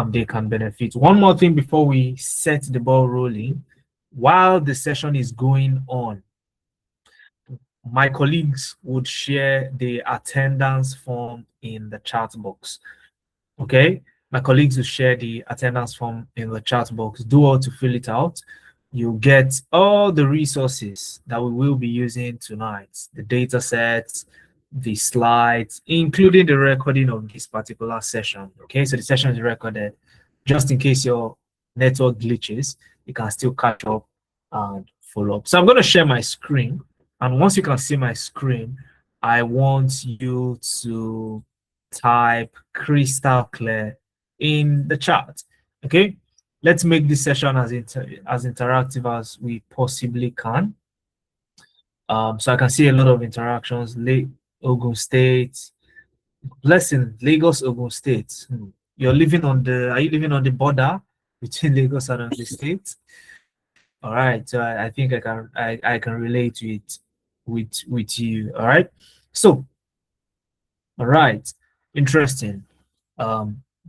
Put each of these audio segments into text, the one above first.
they can benefit. One more thing before we set the ball rolling. While the session is going on, my colleagues would share the attendance form in the chat box. Okay, my colleagues will share the attendance form in the chat box. Do all to fill it out. You get all the resources that we will be using tonight, the data sets, the slides, including the recording of this particular session. Okay, so the session is recorded just in case your network glitches, you can still catch up and follow up. So I'm going to share my screen, and once you can see my screen, I want you to type crystal clear in the chat. Okay, let's make this session as interactive as we possibly can. So I can see a lot of interactions. Ogun State, blessing, Lagos, Ogun State. You're living on the, are you living on the border between Lagos and Ogun State? All right, so I think I can relate to it with you. All right, so all right, interesting.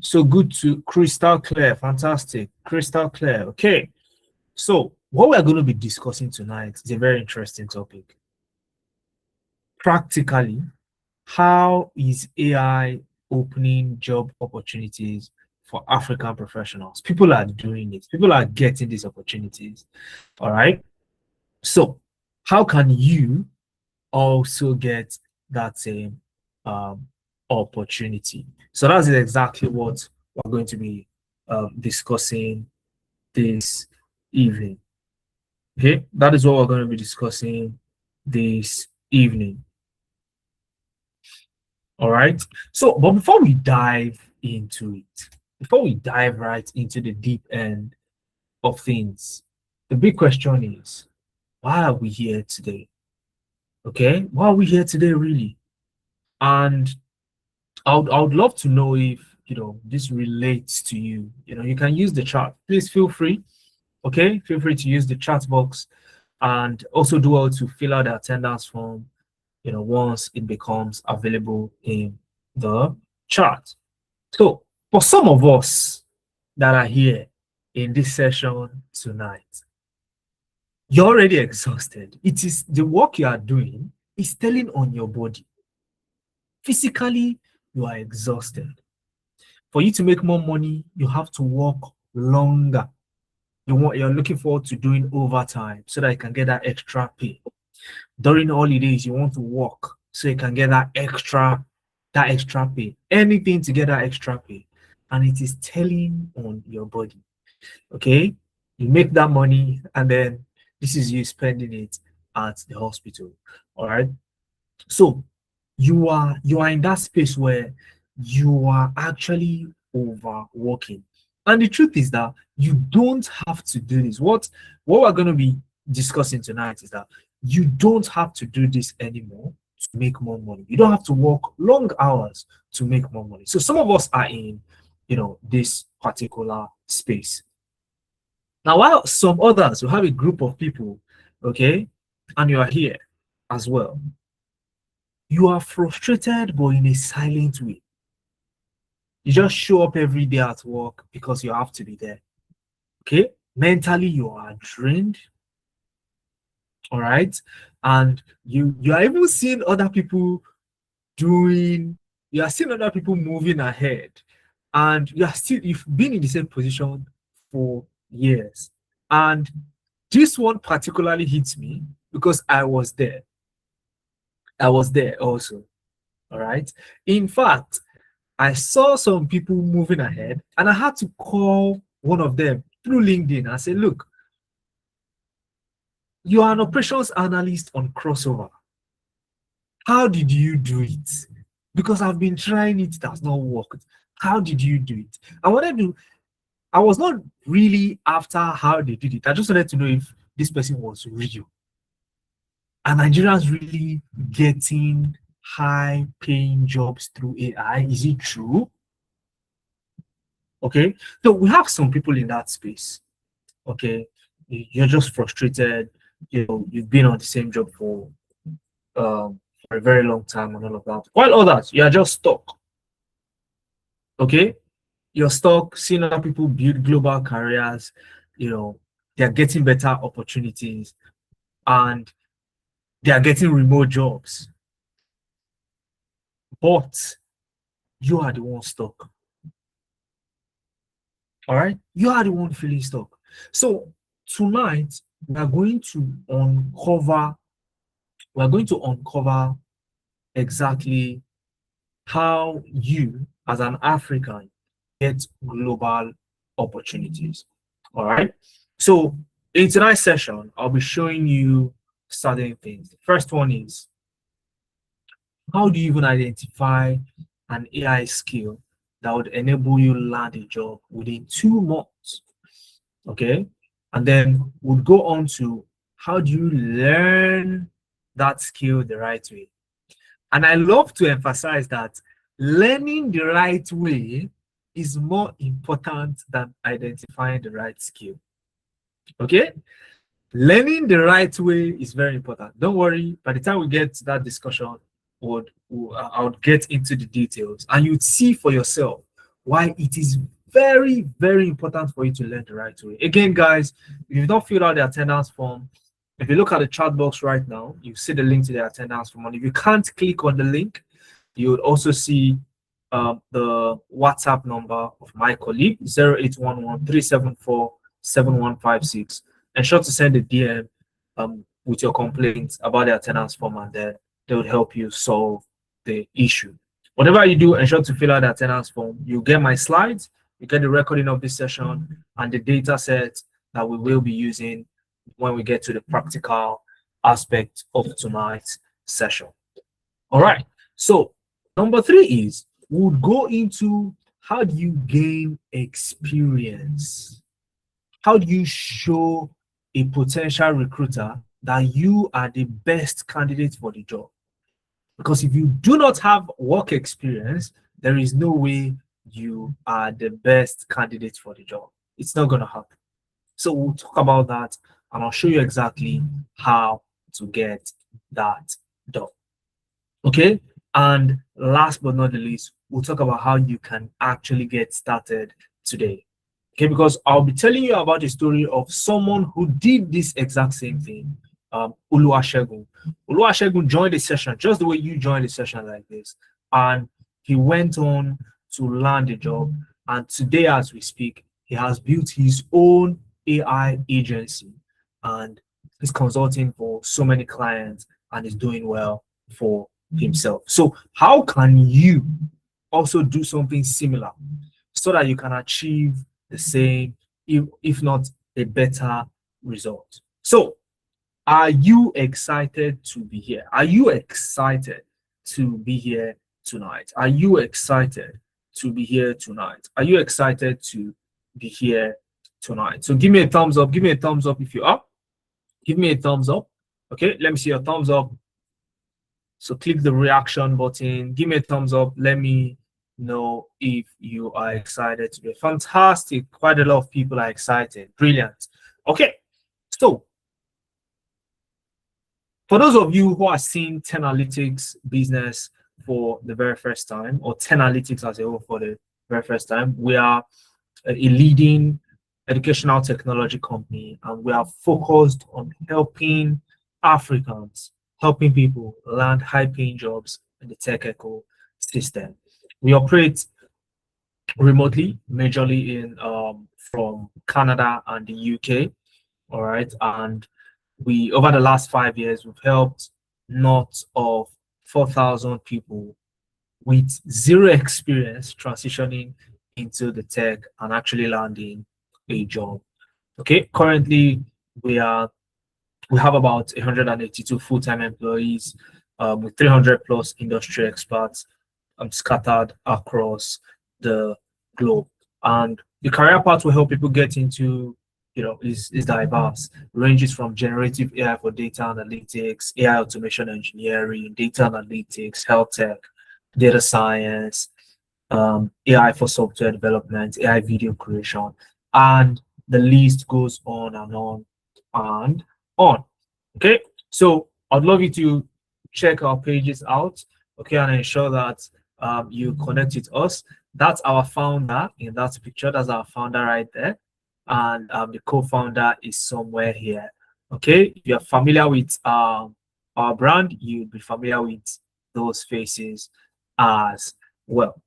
So good to crystal clear, fantastic, crystal clear. Okay, so what we're going to be discussing tonight is a very interesting topic. Practically, how is AI opening job opportunities for African professionals? People are doing it. People are getting these opportunities. All right. So how can you also get that same opportunity? So that's exactly what we're going to be discussing this evening. Okay, that is what we're going to be discussing this evening. All right. So, but before we dive into it, before we dive right into the deep end of things, the big question is, why are we here today? Okay, why are we here today, really? And I would love to know if this relates to you. You can use the chat. Please feel free. Okay, feel free to use the chat box, and also do all to fill out the attendance form. Once it becomes available in the chat. So for some of us that are here in this session tonight, you're already exhausted. It is the work you are doing is telling on your body. Physically, you are exhausted. For you to make more money, you have to work longer. You're looking forward to doing overtime so that you can get that extra pay. During holidays, you want to work so you can get that extra pay. Anything to get that extra pay. And it is telling on your body. Okay, you make that money, and then this is you spending it at the hospital. All right, so you are in that space where you are actually overworking, and the truth is that you don't have to do this. What we're going to be discussing tonight is that you don't have to do this anymore to make more money. You don't have to work long hours to make more money. So some of us are in this particular space. Now, while some others will have a group of people, okay, and you are here as well, you are frustrated but in a silent way. You just show up every day at work because you have to be there. Okay, mentally you are drained. All right, and you are even seeing other people moving ahead, and you've been in the same position for years. And this one particularly hits me because I was there also. All right, in fact, I saw some people moving ahead, and I had to call one of them through LinkedIn and say, look, you are an operations analyst on Crossover. How did you do it? Because I've been trying it has not worked. How did you do it? I was not really after how they did it. I just wanted to know if this person was real. Are Nigerians really getting high paying jobs through AI? Is it true? Okay, so we have some people in that space. Okay, you're just frustrated. You've been on the same job for a very long time and all of that. While others, you are just stuck. Okay, your stock, seeing how people build global careers, they're getting better opportunities and they are getting remote jobs. But you are the one stuck. All right, you are the one feeling stuck. So tonight we are going to uncover exactly how you as an African get global opportunities. All right. So in tonight's session, I'll be showing you certain things. The first one is, how do you even identify an AI skill that would enable you land a job within 2 months? Okay. And then we'll go on to, how do you learn that skill the right way? And I love to emphasize that learning the right way is more important than identifying the right skill. Okay? Learning the right way is very important. Don't worry, by the time we get to that discussion, I would get into the details and you'd see for yourself why it is very, very important for you to learn the right way. Again, guys, if you've not filled out the attendance form, if you look at the chat box right now, you see the link to the attendance form. And if you can't click on the link, you would also see the WhatsApp number of my colleague, 0811-374-7156. Ensure to send a DM with your complaints about the attendance form, and then they would help you solve the issue. Whatever you do, ensure to fill out the attendance form. You get my slides, you get the recording of this session, and the data set that we will be using when we get to the practical aspect of tonight's session. All right. So number 3 is, we'll go into, how do you gain experience? How do you show a potential recruiter that you are the best candidate for the job? Because if you do not have work experience, there is no way you are the best candidate for the job. It's not going to happen. So we'll talk about that, and I'll show you exactly how to get that done. Okay? And last but not the least, we'll talk about how you can actually get started today. Okay, because I'll be telling you about the story of someone who did this exact same thing. Oluwasegun. Oluwasegun joined the session just the way you joined the session, like this, and he went on to land a job. And today, as we speak, he has built his own AI agency, and he's consulting for so many clients, and is doing well for himself. So how can you also do something similar so that you can achieve the same, if not a better result? So are you excited to be here? Are you excited to be here tonight? Are you excited to be here tonight? Are you excited to be here tonight? So give me a thumbs up. Give me a thumbs up if you're up. Give me a thumbs up. Okay, let me see your thumbs up. So click the reaction button. Give me a thumbs up. Let me know if you are excited to be. Fantastic. Quite a lot of people are excited. Brilliant. Okay, so for those of you who are seeing Tenalytics business for the very first time, or Tenalytics as a whole for the very first time, we are a leading educational technology company, and we are focused on helping Africans, helping people land high-paying jobs in the tech ecosystem. We operate remotely, majorly in from Canada and the UK. All right, and we, over the last 5 years, we've helped north of 4,000 people with zero experience transitioning into the tech and actually landing a job. Okay, currently we have about 182 full-time employees with 300 plus industry experts scattered across the globe. And the career path will help people get into, is diverse. Ranges from generative AI for data analytics, AI automation engineering, data analytics, health tech, data science, AI for software development, AI video creation, and the list goes on and on and on. Okay, so I'd love you to check our pages out, okay, and ensure that you connect with us. That's our founder in that picture. That's our founder right there. And the co-founder is somewhere here. Okay, if you're familiar with our brand, you'll be familiar with those faces as well.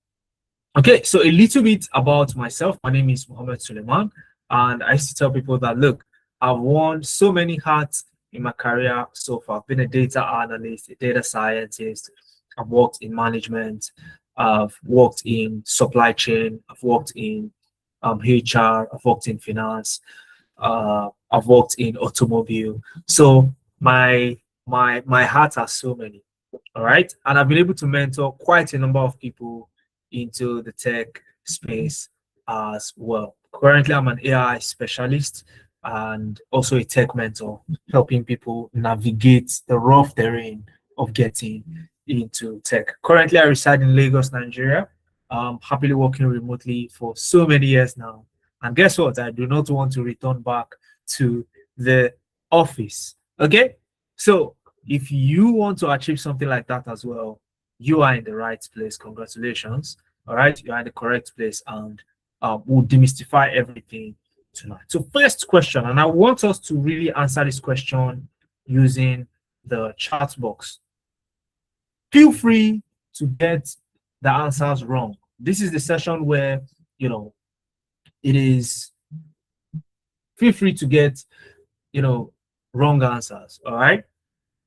Okay, so a little bit about myself. My name is Mohammed Suleiman, and I used to tell people that look, I've worn so many hats in my career so far. I've been a data analyst, a data scientist, I've worked in management, I've worked in supply chain, I've worked in HR, I've worked in finance, I've worked in automobile. So my hats are so many. All right. And I've been able to mentor quite a number of people into the tech space as well. Currently, I'm an AI specialist and also a tech mentor, helping people navigate the rough terrain of getting into tech. Currently, I reside in Lagos, Nigeria. I'm happily working remotely for so many years now. And guess what? I do not want to return back to the office. Okay. So if you want to achieve something like that as well, you are in the right place. Congratulations. All right. You are in the correct place, and we'll demystify everything tonight. So, first question, and I want us to really answer this question using the chat box. Feel free to get the answers wrong. This is the session where, you know, it is feel free to get, wrong answers. All right.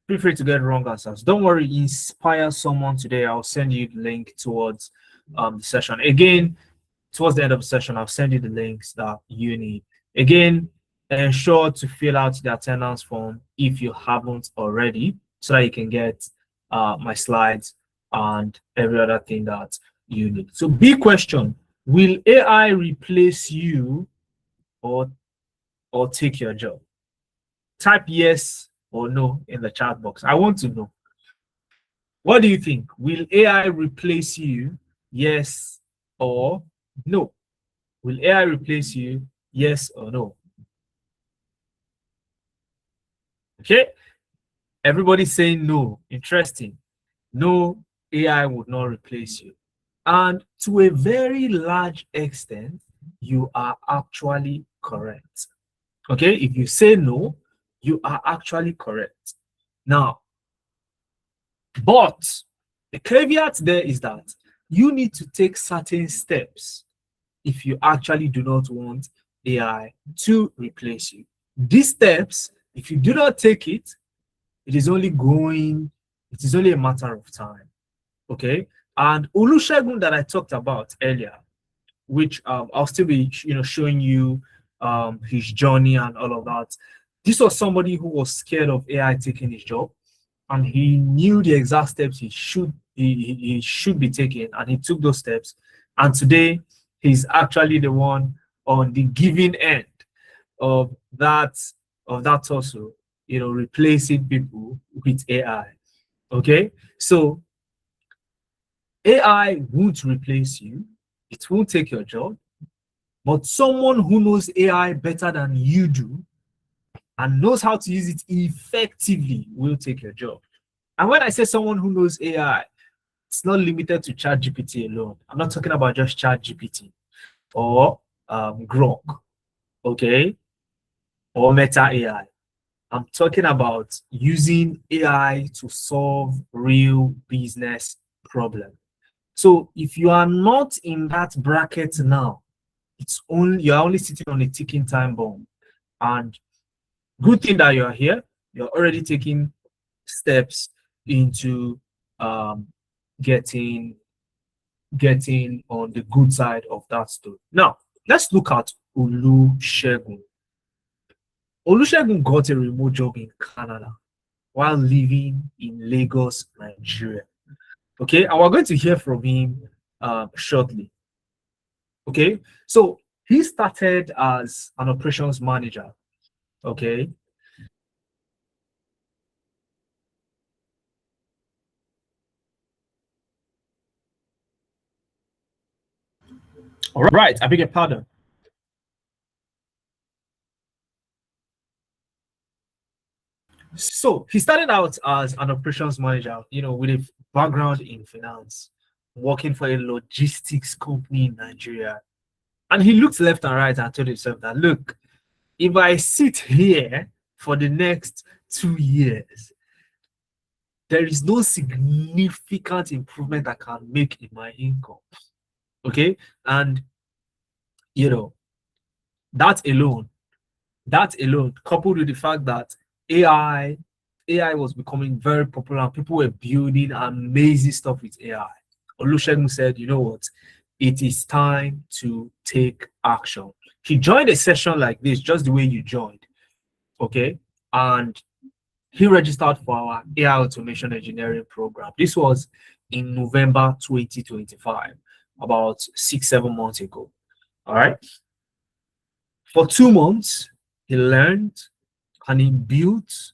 Feel free to get wrong answers. Don't worry, inspire someone today. I'll send you the link towards the session. Again, towards the end of the session, I'll send you the links that you need. Again, ensure to fill out the attendance form if you haven't already, so that you can get my slides and every other thing that you need. So big question, will AI replace you or take your job? Type yes or no in the chat box. I want to know. What do you think? Will AI replace you? Yes or no? Will AI replace you? Yes or no? Okay. Everybody's saying no. Interesting. No, AI would not replace you. And to a very large extent, you are actually correct. Okay. If you say no, you are actually correct. Now, but the caveat there is that you need to take certain steps if you actually do not want AI to replace you. These steps, if you do not take it, it is only a matter of time. Okay. And Olusegun that I talked about earlier, which I'll still be showing you his journey and all of that. This was somebody who was scared of AI taking his job, and he knew the exact steps he should be taking, and he took those steps. And today he's actually the one on the giving end of that also, replacing people with AI. Okay, so AI won't replace you, it won't take your job, but someone who knows AI better than you do and knows how to use it effectively will take your job. And when I say someone who knows AI, it's not limited to ChatGPT alone. I'm not talking about just ChatGPT or Grok, okay, or Meta AI. I'm talking about using AI to solve real business problems. So if you are not in that bracket now, you're only sitting on a ticking time bomb. And good thing that you're here, you're already taking steps into getting on the good side of that story. Now, let's look at Olusegun. Olusegun got a remote job in Canada while living in Lagos, Nigeria. Okay, and we're going to hear from him shortly. Okay, so he started as an operations manager. Okay. All right, I beg your pardon. So he started out as an operations manager, with a background in finance. working for a logistics company in Nigeria. And he looked left and right and told himself that, look, if I sit here for the next 2 years, there is no significant improvement I can make in my income. Okay. And, you know, that alone, coupled with the fact that AI, AI was becoming very popular and people were building amazing stuff with AI. Olusegun said, you know what? It is time to take action. He joined a session like this, just the way you joined. Okay. And he registered for our AI automation engineering program. This was in November 2025, about 6, 7 months ago. All right. For 2 months, he learned and he built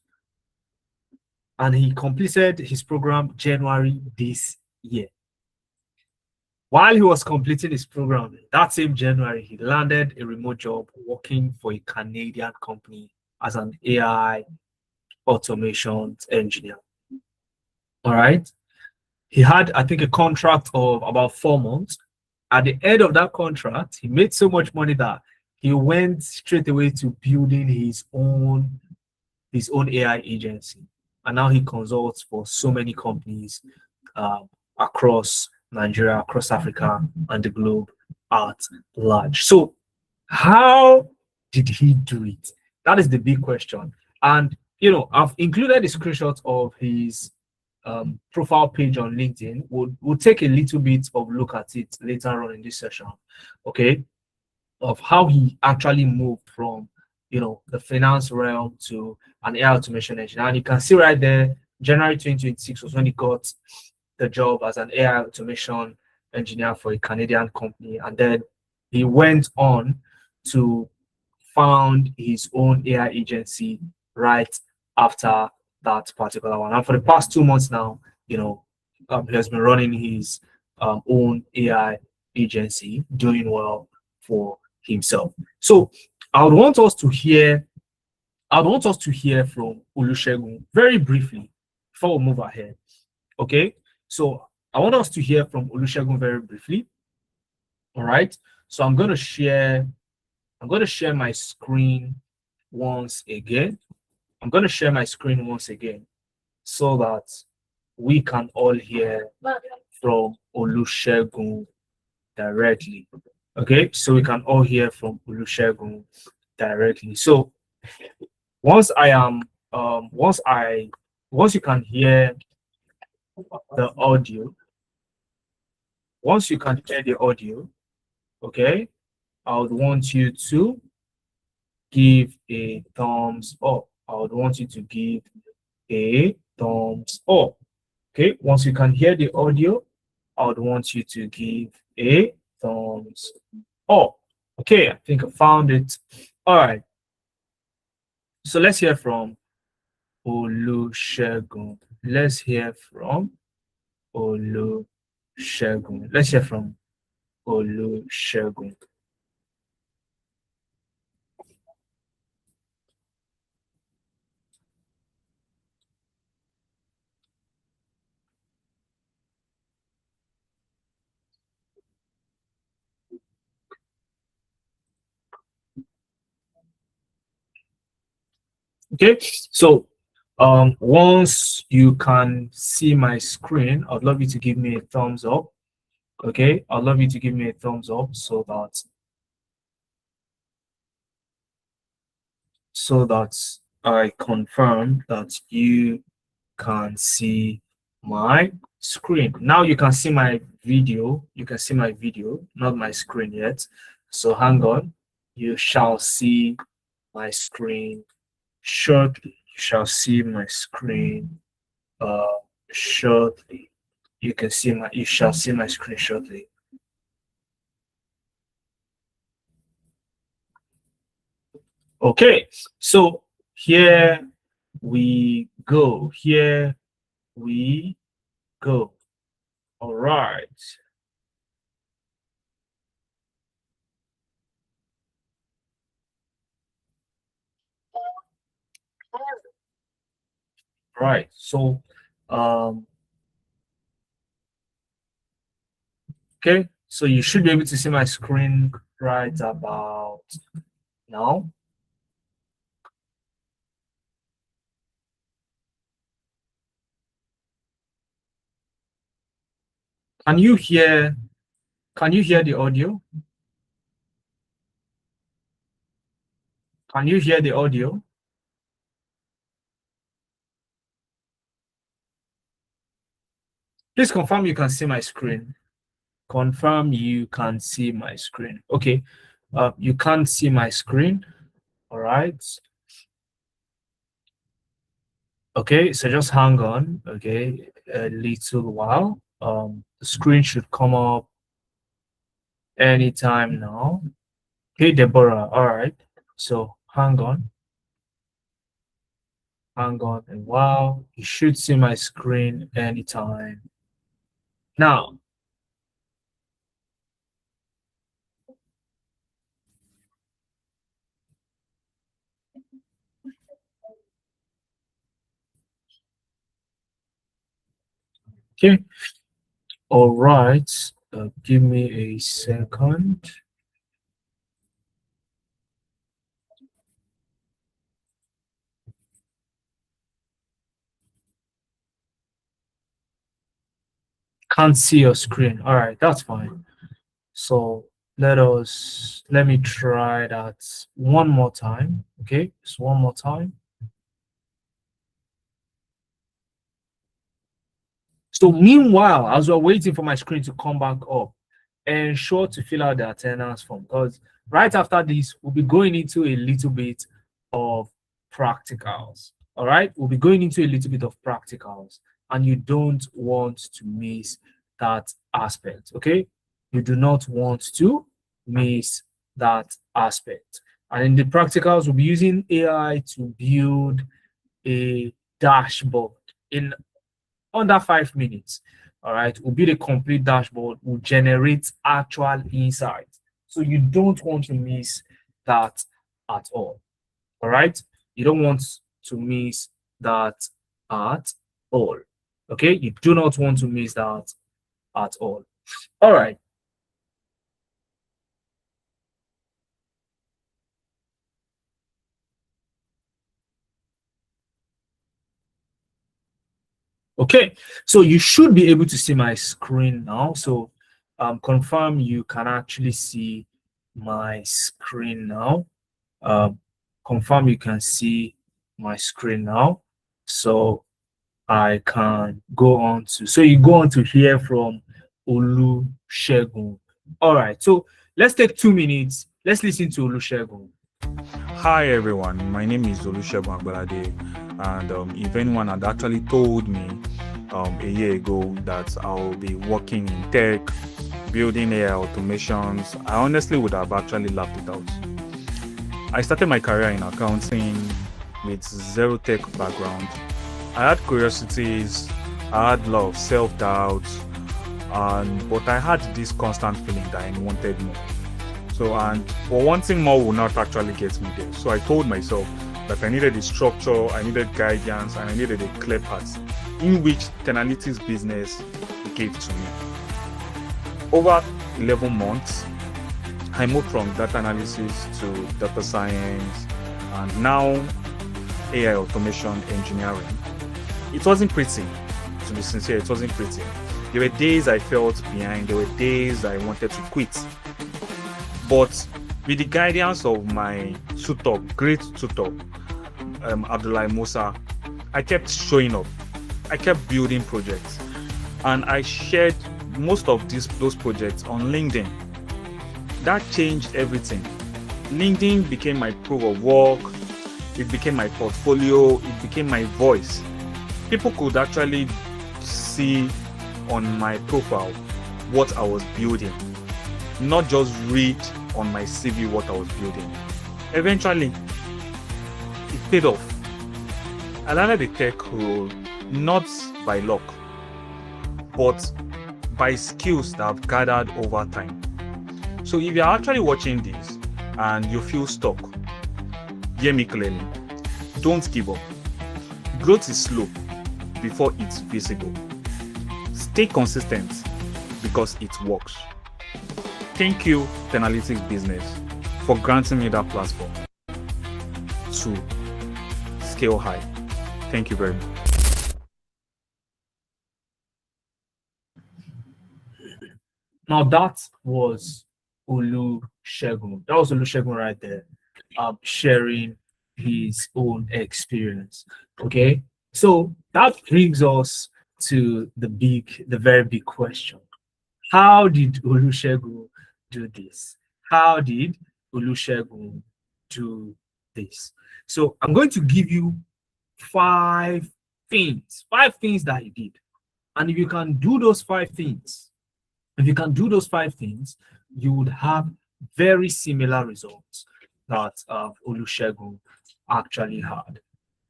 and he completed his program January this year. While he was completing his program, that same January, he landed a remote job working for a Canadian company as an AI automation engineer. All right. He had, I think, a contract of about 4 months. At the end of that contract, he made so much money that he went straight away to building his own AI agency. And now he consults for so many companies across Nigeria, across Africa, and the globe at large. So, how did he do it? That is the big question. And, I've included a screenshot of his profile page on LinkedIn. We'll take a little bit of look at it later on in this session, okay, of how he actually moved from the finance realm to an AI automation engineer. And you can see right there, January 2026 was when he got the job as an AI automation engineer for a Canadian company. And then he went on to found his own AI agency right after that particular one. And for the past 2 months now, he has been running his own AI agency, doing well for himself. So I would want us to hear from Olusegun very briefly before we move ahead. Okay. So I want us to hear from Olusegun very briefly. All right. So I'm going to share my screen once again. So that we can all hear from Olusegun directly. Okay, so we can all hear from Olusegun directly. So once you can hear the audio, okay, I would want you to give a thumbs up. Okay, once you can hear the audio, I would want you to give a thumbs up. Okay, I think I found it. All right. So let's hear from Olusegun. Okay, so once you can see my screen, I'd love you to give me a thumbs up. Okay, I'd love you to give me a thumbs up so that I confirm that you can see my screen. Now you can see my video. Not my screen yet. So hang on. You shall see my screen shortly. Shortly. You shall see my screen shortly. Okay, so here we go. All right. Right. So Okay, so you should be able to see my screen right about now. Can you hear the audio? Can you hear the audio? Please confirm you can see my screen. Confirm you can see my screen. Okay. You can't see my screen. All right. Okay, so just hang on. Okay, a little while. The screen should come up anytime now. Hey, Deborah. All right. So hang on. Hang on a while. You should see my screen anytime now. Okay. All right. Give me a second. Can't see your screen. All right, that's fine. So let me try that one more time. Okay, just one more time. So meanwhile, as we're waiting for my screen to come back up, ensure to fill out the attendance form, because right after this, we'll be going into a little bit of practicals. All right, we'll be going into a little bit of practicals, and you don't want to miss that aspect. Okay, you do not want to miss that aspect. And in the practicals, we'll be using AI to build a dashboard in under 5 minutes. All right, we'll build a complete dashboard, will generate actual insights. So you don't want to miss that at all. All right, you don't want to miss that at all. Okay, you do not want to miss that at all. All right. Okay, so you should be able to see my screen now. So confirm you can actually see my screen now. Confirm you can see my screen now. So I can go on to, so you go on to hear from Olusegun. All right, so let's take 2 minutes. Let's listen to Olusegun. Hi everyone, my name is Olusegun Agbalade, and if anyone had actually told me a year ago that I'll be working in tech, building AI automations, I honestly would have actually laughed it out. I started my career in accounting with zero tech background. I had curiosities, I had a lot of self-doubt, but I had this constant feeling that I wanted more. So, and for wanting more will not actually get me there. So I told myself that I needed a structure, I needed guidance, and I needed a clear path in which Tenalytics business gave to me. Over 11 months, I moved from data analysis to data science and now AI automation engineering. It wasn't pretty, to be sincere, it wasn't pretty. There were days I felt behind, there were days I wanted to quit. But with the guidance of my tutor, great tutor, Abdullah Musa, I kept showing up. I kept building projects. And I shared most of those projects on LinkedIn. That changed everything. LinkedIn became my proof of work. It became my portfolio. It became my voice. People could actually see on my profile what I was building, not just read on my CV what I was building. Eventually, it paid off. I landed the tech role not by luck, but by skills that I've gathered over time. So if you're actually watching this and you feel stuck, hear me clearly. Don't give up. Growth is slow before it's visible. Stay consistent because it works. Thank you, Tenalytics Business, for granting me that platform to scale high. Thank you very much. Now that was Olusegun. That was Olusegun right there, sharing his own experience. Okay, so that brings us to the very big question: how did Olusegun do this? How did Olusegun do this? So I'm going to give you five things that he did, and if you can do those five things, you would have very similar results that Olusegun actually had.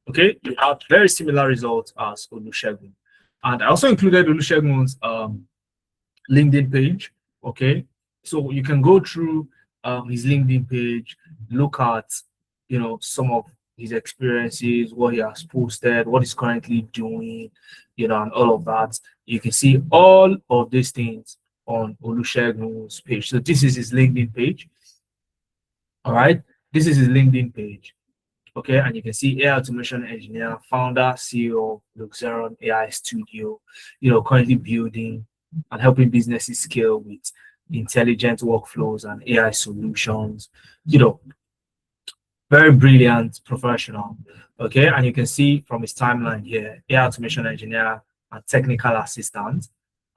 Okay, you have very similar results as Olusegun. And I also included Olusegun's LinkedIn page. Okay, so you can go through his LinkedIn page, look at some of his experiences, what he has posted, what he's currently doing, and all of that. You can see all of these things on Olusegun's page. So this is his LinkedIn page. All right, this is his LinkedIn page. Okay, and you can see AI automation engineer, founder, CEO of Luxeron AI Studio, currently building and helping businesses scale with intelligent workflows and AI solutions. Very brilliant professional. Okay, and you can see from his timeline here, AI automation engineer and technical assistant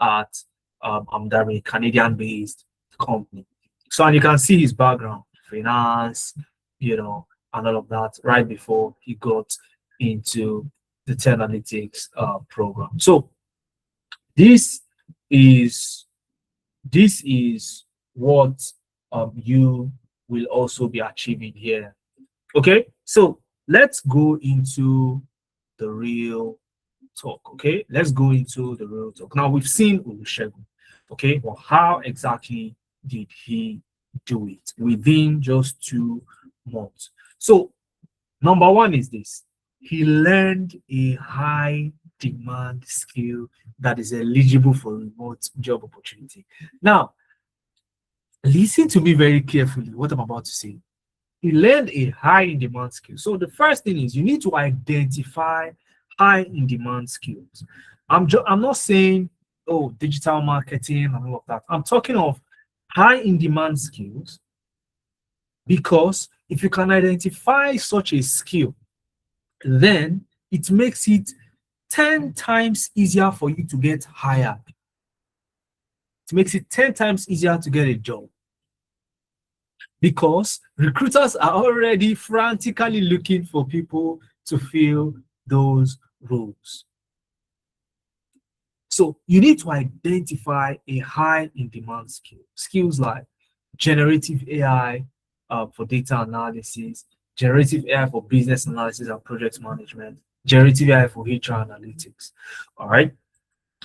at Amdari, Canadian-based company. So, and you can see his background, finance, and all of that right before he got into the Tenalytics program. So this is what you will also be achieving here. Okay, so let's go into the real talk. Okay, let's go into the real talk. Now we've seen Olusegun. Okay, well, how exactly did he do it within just 2 months? So number one is this: he learned a high demand skill that is eligible for remote job opportunity. Now, listen to me very carefully what I'm about to say. He learned a high in demand skill. So the first thing is you need to identify high in demand skills. I'm not saying, oh, digital marketing and all of that. I'm talking of high in demand skills, because if you can identify such a skill, then it makes it 10 times easier for you to get hired. It makes it 10 times easier to get a job, because recruiters are already frantically looking for people to fill those roles. So you need to identify a high in demand skill. Skills like generative AI for data analysis, generative AI for business analysis and project management, generative AI for HR analytics. All right.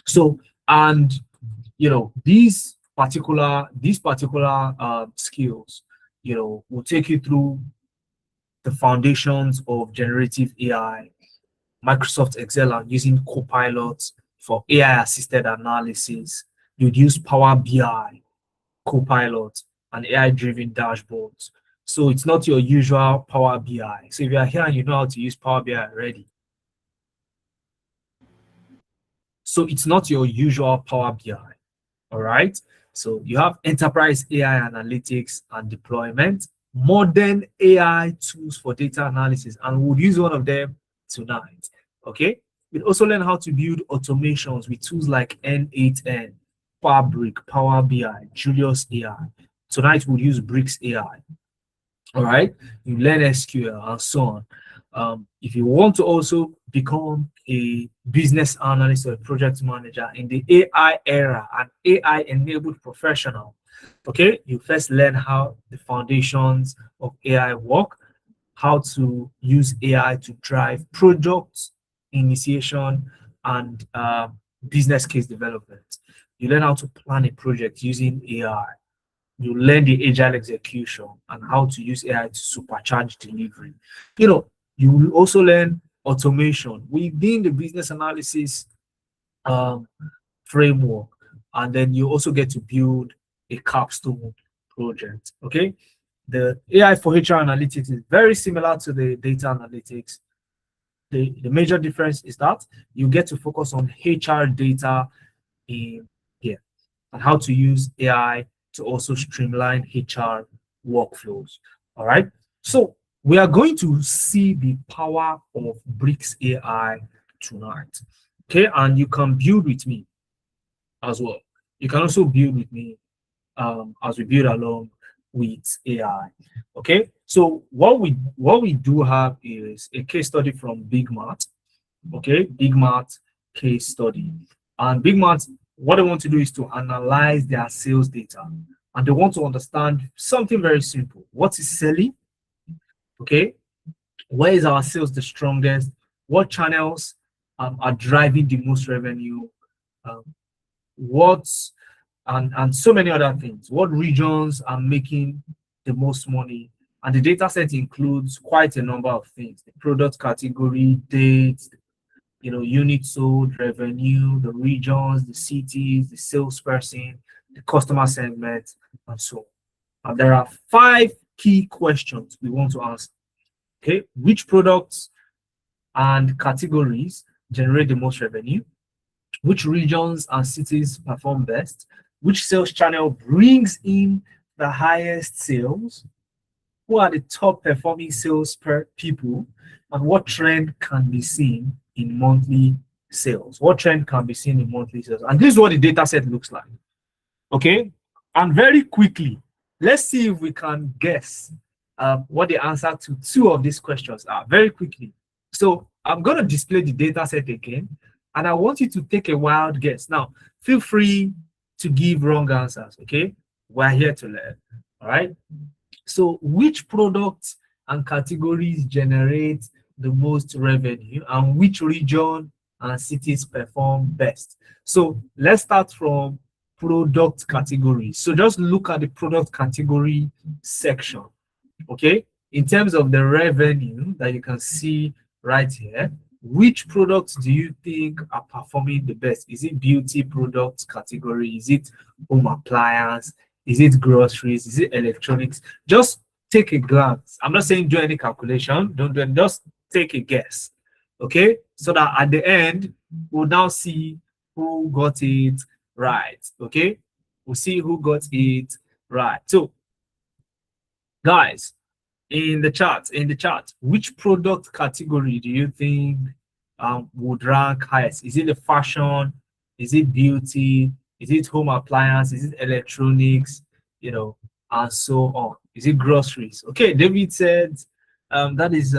So, and these particular skills, will take you through the foundations of generative AI, Microsoft Excel, and using Copilot for AI assisted analysis. You'd use Power BI, Copilot, and AI driven dashboards. So it's not your usual Power BI. So if you are here and you know how to use Power BI already, so it's not your usual Power BI. All right. So you have enterprise AI analytics and deployment, modern AI tools for data analysis, and we'll use one of them tonight. Okay. We'll also learn how to build automations with tools like N8N, Fabric, Power BI, Julius AI. Tonight we'll use Bricks AI. All right. You learn SQL and so on. If you want to also become a business analyst or a project manager in the AI era, an AI-enabled professional, okay, you first learn how the foundations of AI work, how to use AI to drive project initiation and business case development. You learn how to plan a project using AI. You learn the agile execution and how to use AI to supercharge delivery. You will also learn automation within the business analysis framework, and then you also get to build a capstone project. Okay, the AI for HR analytics is very similar to the data analytics. The major difference is that you get to focus on HR data in here and how to use AI to also streamline HR workflows. All right. So we are going to see the power of Bricks AI tonight. Okay, and you can build with me as well. You can also build with me as we build along with AI. Okay, so what we do have is a case study from Big Mat. Okay, Big Mat case study, and Big Mat, what they want to do is to analyze their sales data, and they want to understand something very simple: what is selling? Okay, where is our sales the strongest? What channels are driving the most revenue? Um, what's and so many other things. What regions are making the most money? And the data set includes quite a number of things: the product category, dates, units sold, revenue, the regions, the cities, the salesperson, the customer segment, and so on. And there are 5 key questions we want to answer. Okay, which products and categories generate the most revenue? Which regions and cities perform best? Which sales channel brings in the highest sales? Who are the top performing sales per people? And what trend can be seen in monthly sales? What trend can be seen in monthly sales? And this is what the data set looks like. Okay. And very quickly, let's see if we can guess what the answer to 2 of these questions are very quickly. So I'm going to display the data set again, and I want you to take a wild guess. Now, feel free to give wrong answers, okay? We're here to learn, all right? So which products and categories generate the most revenue, and which region and cities perform best? So let's start from product categories. So just look at the product category section, okay? In terms of the revenue that you can see right here, which products do you think are performing the best? Is it beauty products category? Is it home appliance? Is it groceries? Is it electronics? Just take a glance. I'm not saying do any calculation. Don't do it. Just take a guess. Okay? So that at the end, we'll now see who got it right. Okay? We'll see who got it right. So, guys, in the chat, which product category do you think would rank highest? Is it the fashion? Is it beauty? Is it home appliance? Is it electronics? And so on. Is it groceries? Okay, David said that is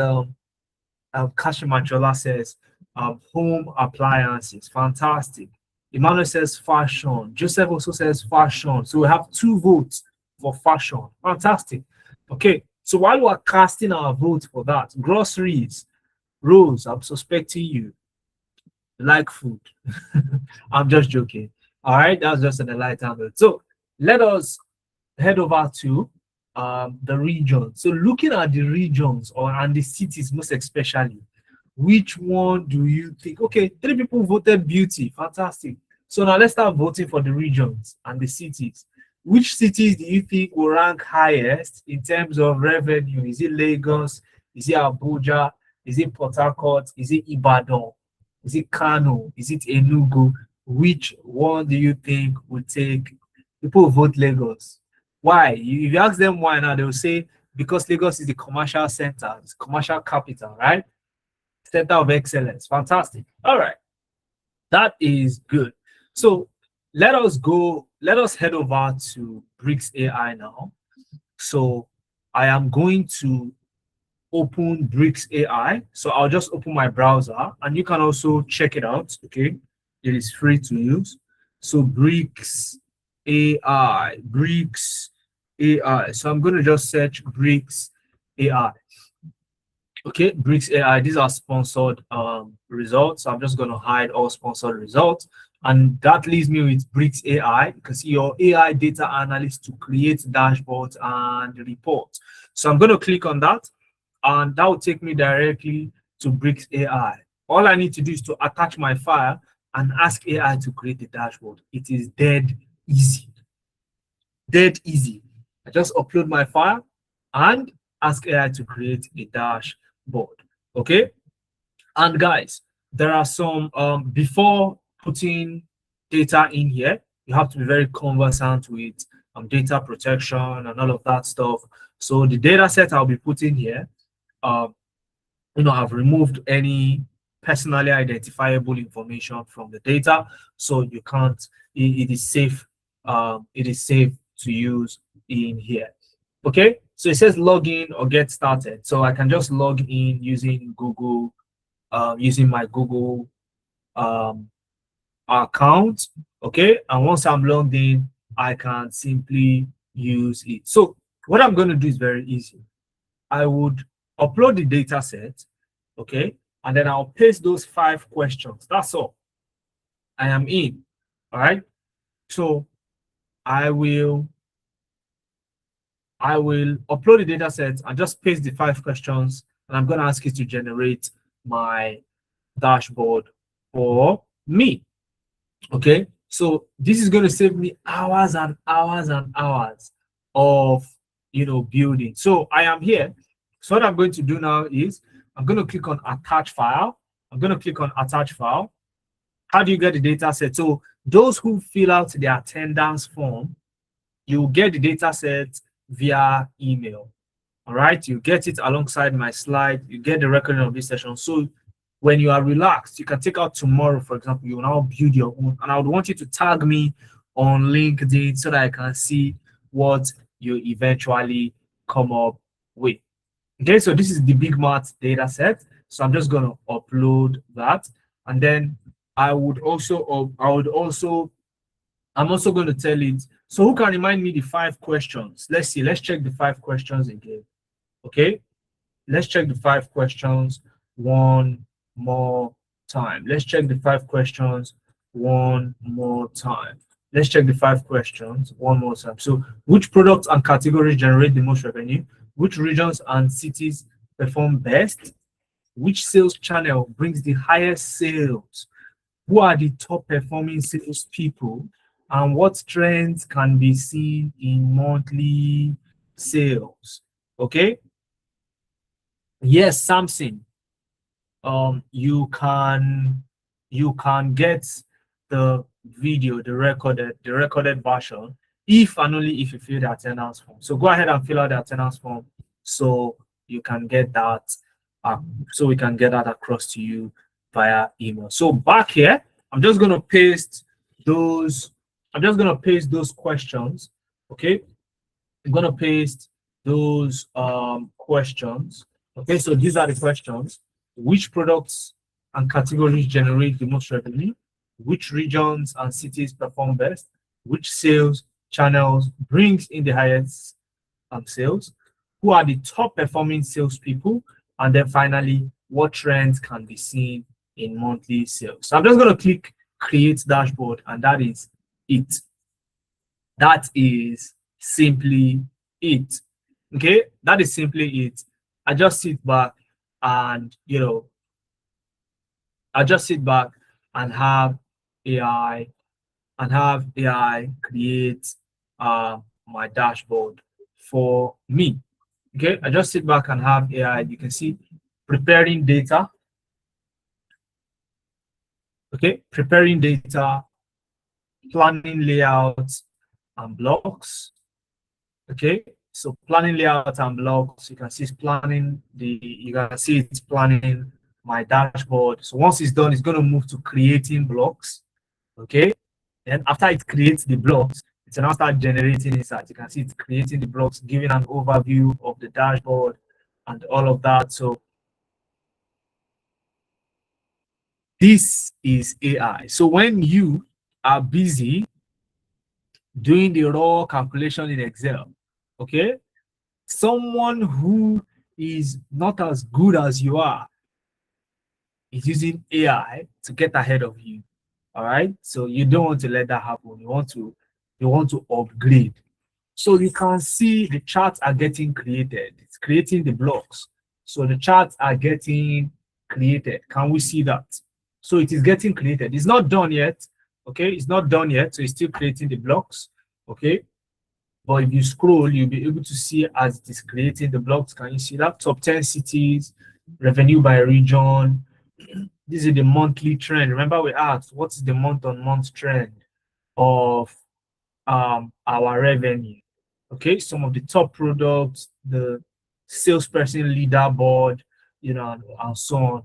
Kashi Machola says home appliances. Fantastic. Emmanuel says fashion. Joseph also says fashion. So we have 2 votes for fashion. Fantastic. Okay. So while we're casting our vote for that, groceries, Rose, I'm suspecting you like food. I'm just joking. All right, that's just an light handle. So let us head over to the region. So looking at the regions and the cities, most especially, which one do you think? Okay, 3 people voted beauty. Fantastic. So now let's start voting for the regions and the cities. Which cities do you think will rank highest in terms of revenue? Is it Lagos? Is it Abuja? Is it Port Harcourt? Is it Ibadan? Is it Kano? Is it Enugu? Which one do you think will take? People vote Lagos. Why? If you ask them why now, they'll say because Lagos is the commercial center, it's commercial capital, right? Center of excellence. Fantastic. All right. That is good. So let us head over to Bricks AI now. So I am going to open Bricks AI. So I'll just open my browser and you can also check it out. Okay, it is free to use. So Bricks AI. So I'm going to just search Bricks AI. Okay, Bricks AI. These are sponsored results. So I'm just going to hide all sponsored results. And that leaves me with Bricks AI. You can see your AI data analyst to create dashboards and reports. So I'm going to click on that, and that will take me directly to Bricks AI. All I need to do is to attach my file and ask AI to create a dashboard. It is dead easy. dead easy. I just upload my file and ask AI to create a dashboard. Okay. And guys, there are some before putting data in here, you have to be very conversant with data protection and all of that stuff. So the data set I'll be putting here, I've removed any personally identifiable information from the data, so you can't. It is safe. It is safe to use in here. Okay, so it says login or get started. So I can just log in using Google, using my Google account. Okay, and once I'm logged in, I can simply use it. So what I'm going to do is very easy. I would upload the data set, okay, and then I'll paste those 5 questions. That's all. I am in. All right. So I will upload the data set and just paste the 5 questions, and I'm going to ask it to generate my dashboard for me. Okay, so this is going to save me hours and hours and hours of building. So I am here. So what I'm going to do now is I'm going to click on attach file. I'm going to click on attach file. How do you get the data set? So those who fill out the attendance form, you get the data set via email. All right, you get it alongside my slide. You get the recording of this session. So when you are relaxed, you can take out tomorrow, for example, you will now build your own. And I would want you to tag me on LinkedIn so that I can see what you eventually come up with. Okay, so this is the Big Math data set. So I'm just going to upload that. And then I'm also going to tell it. So who can remind me the 5 questions? Let's see. Let's check the 5 questions again. Okay, let's check the 5 questions one more time. Let's check the 5 questions one more time. Let's check the 5 questions one more time. So which products and categories generate the most revenue? Which regions and cities perform best? Which sales channel brings the highest sales? Who are the top performing sales people? And what trends can be seen in monthly sales? Okay. Yes, Samson. You can get the video, the recorded version, if and only if you fill the attendance form. So go ahead and fill out the attendance form so you can get that, so we can get that across to you via email. So back here, I'm just going to paste those. I'm just going to paste those questions. Okay, I'm going to paste those questions. Okay, so these are the questions. Which products and categories generate the most revenue? Which regions and cities perform best? Which sales channels brings in the highest sales? Who are the top performing salespeople? And then finally, what trends can be seen in monthly sales? So I'm just going to click create dashboard, and that is it. That is simply it. Okay, that is simply it. I just sit back and I just sit back and have AI create my dashboard for me. Okay, I just sit back and have AI. You can see preparing data. Okay, preparing data, planning layouts and blocks. Okay, so planning layout and blocks. You can see it's planning it's planning my dashboard. So once it's done, it's going to move to creating blocks. Okay, and after it creates the blocks, it's now start generating insights. You can see it's creating the blocks, giving an overview of the dashboard and all of that. So this is AI. So when you are busy doing the raw calculation in Excel, okay, someone who is not as good as you are is using AI to get ahead of you. All right, so you don't want to let that happen. You want to upgrade. So you can see the charts are getting created. It's creating the blocks. So the charts are getting created. Can we see that? So it is getting created. It's not done yet. Okay, it's not done yet. So it's still creating the blocks. Okay, But if you scroll, you'll be able to see as it is creating the blocks. Can you see that? Top 10 cities, revenue by region. This is the monthly trend. Remember, we asked what is the month-on-month trend of our revenue. Okay, some of the top products, the salesperson leaderboard, and so on.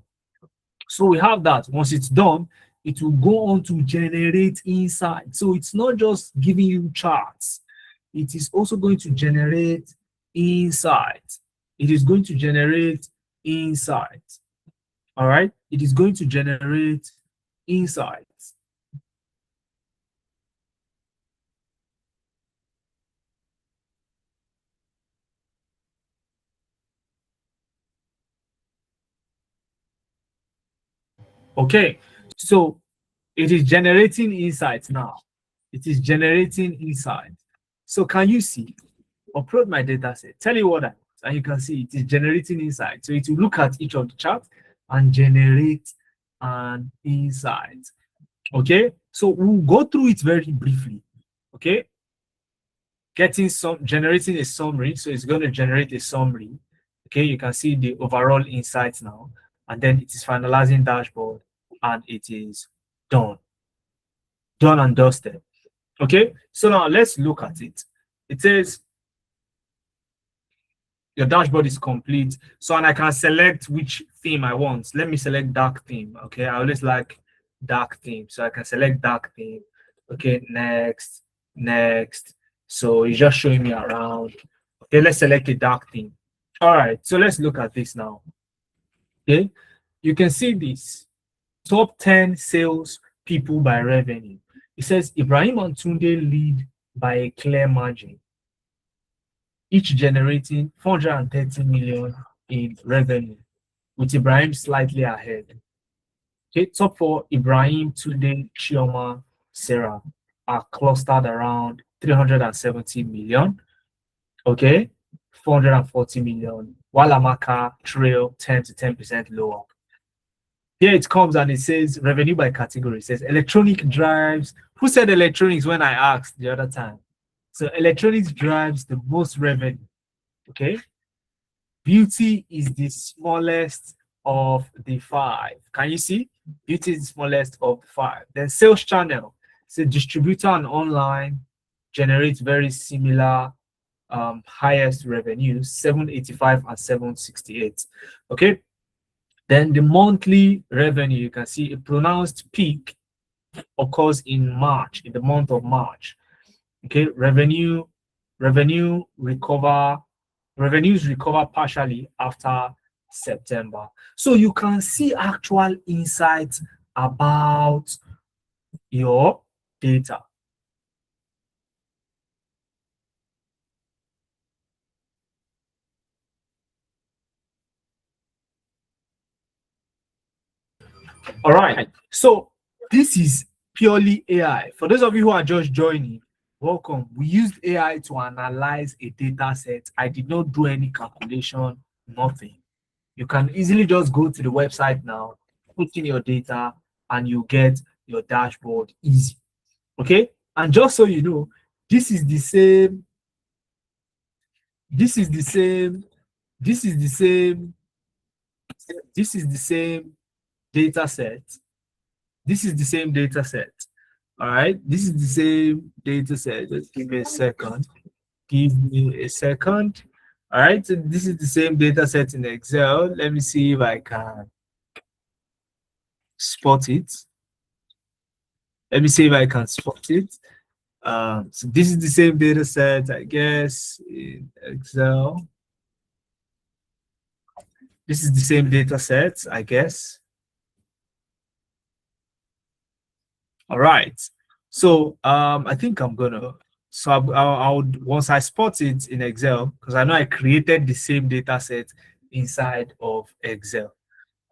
So we have that. Once it's done, it will go on to generate insights. So it's not just giving you charts, it is also going to generate insights. It is going to generate insights. All right, it is going to generate insights. Okay, so it is generating insights now. It is generating insights. So can you see? Upload my data set. Tell you what I want, and you can see it is generating insights. So it will look at each of the charts and generate an insight. Okay, so we'll go through it very briefly. Okay, generating a summary. So it's going to generate a summary. Okay, you can see the overall insights now, and then it is finalizing dashboard, and it is done and dusted. Okay, so now let's look at it. It says your dashboard is complete. So, and I can select which theme I want. Let me select dark theme. Okay, I always like dark theme, so I can select dark theme. Okay, next. So it's just showing me around. Okay, let's select a dark theme. All right, so let's look at this now. Okay, you can see this top 10 sales people by revenue. It says Ibrahim and Tunde lead by a clear margin, each generating 430 million in revenue, with Ibrahim slightly ahead. Okay, top 4, Ibrahim, Tunde, Chioma, Sarah, are clustered around 370 million. Okay, 440 million, while Amaka trail 10 to 10% lower. Here it comes and it says revenue by category. It says electronic drives. Who said electronics when I asked the other time? So electronics drives the most revenue. Okay. Beauty is the smallest of the 5. Can you see? Beauty is the smallest of the 5. Then sales channel. So distributor and online generates very similar highest revenue, 785 and 768. Okay. Then the monthly revenue, you can see a pronounced peak occurs in March, in the month of March. Okay, revenues recover partially after September. So you can see actual insights about your data. All right, so this is purely AI. For those of you who are just joining, welcome. We used AI to analyze a data set. I did not do any calculation, nothing. You can easily just go to the website now, put in your data, and you get your dashboard easy. Okay, and just so you know, this is the same data set. This is the same data set. All right, this is the same data set. Just give me a second. All right, so this is the same data set in Excel. Let me see if I can spot it. So this is the same data set, I guess, in Excel. This is the same data set, I guess. All right. So I think I'm gonna. So I'll once I spot it in Excel, because I know I created the same data set inside of Excel.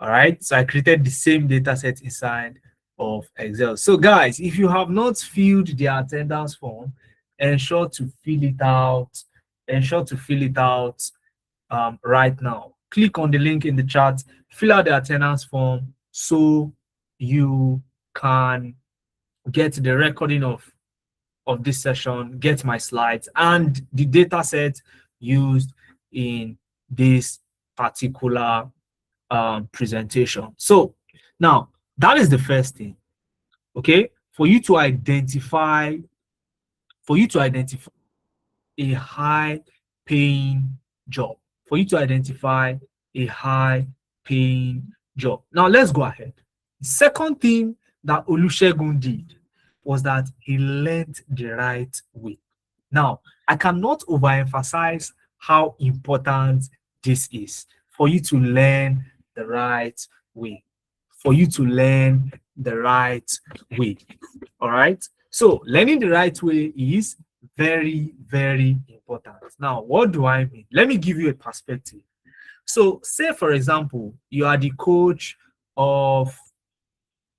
All right. So I created the same data set inside of Excel. So guys, if you have not filled the attendance form, ensure to fill it out. Right now. Click on the link in the chat, fill out the attendance form so you can get the recording of of this session, get my slides, and the data set used in this particular presentation. So now that is the first thing. Okay, for you to identify a high paying job, for you to identify a high paying job. Now let's go ahead. The second thing that Olusegun did was that he learned the right way. Now, I cannot overemphasize how important this is for you to learn the right way. For you to learn the right way. All right. So learning the right way is very, very important. Now, what do I mean? Let me give you a perspective. So say, for example, you are the coach of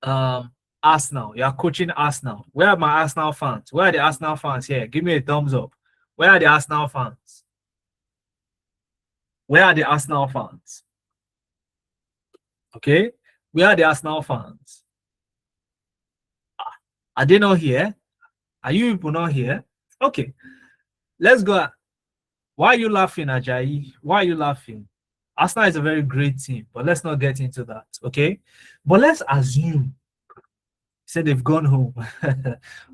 Arsenal. You are coaching Arsenal. Where are my Arsenal fans? Where are the Arsenal fans here? Give me a thumbs up. Where are the Arsenal fans? Where are the Arsenal fans? Okay. Where are the Arsenal fans? Are they not here? Are you people not here? Okay. Let's go. Why are you laughing, Ajayi? Why are you laughing? Arsenal is a very great team, but let's not get into that. Okay. But let's assume, say they've gone home.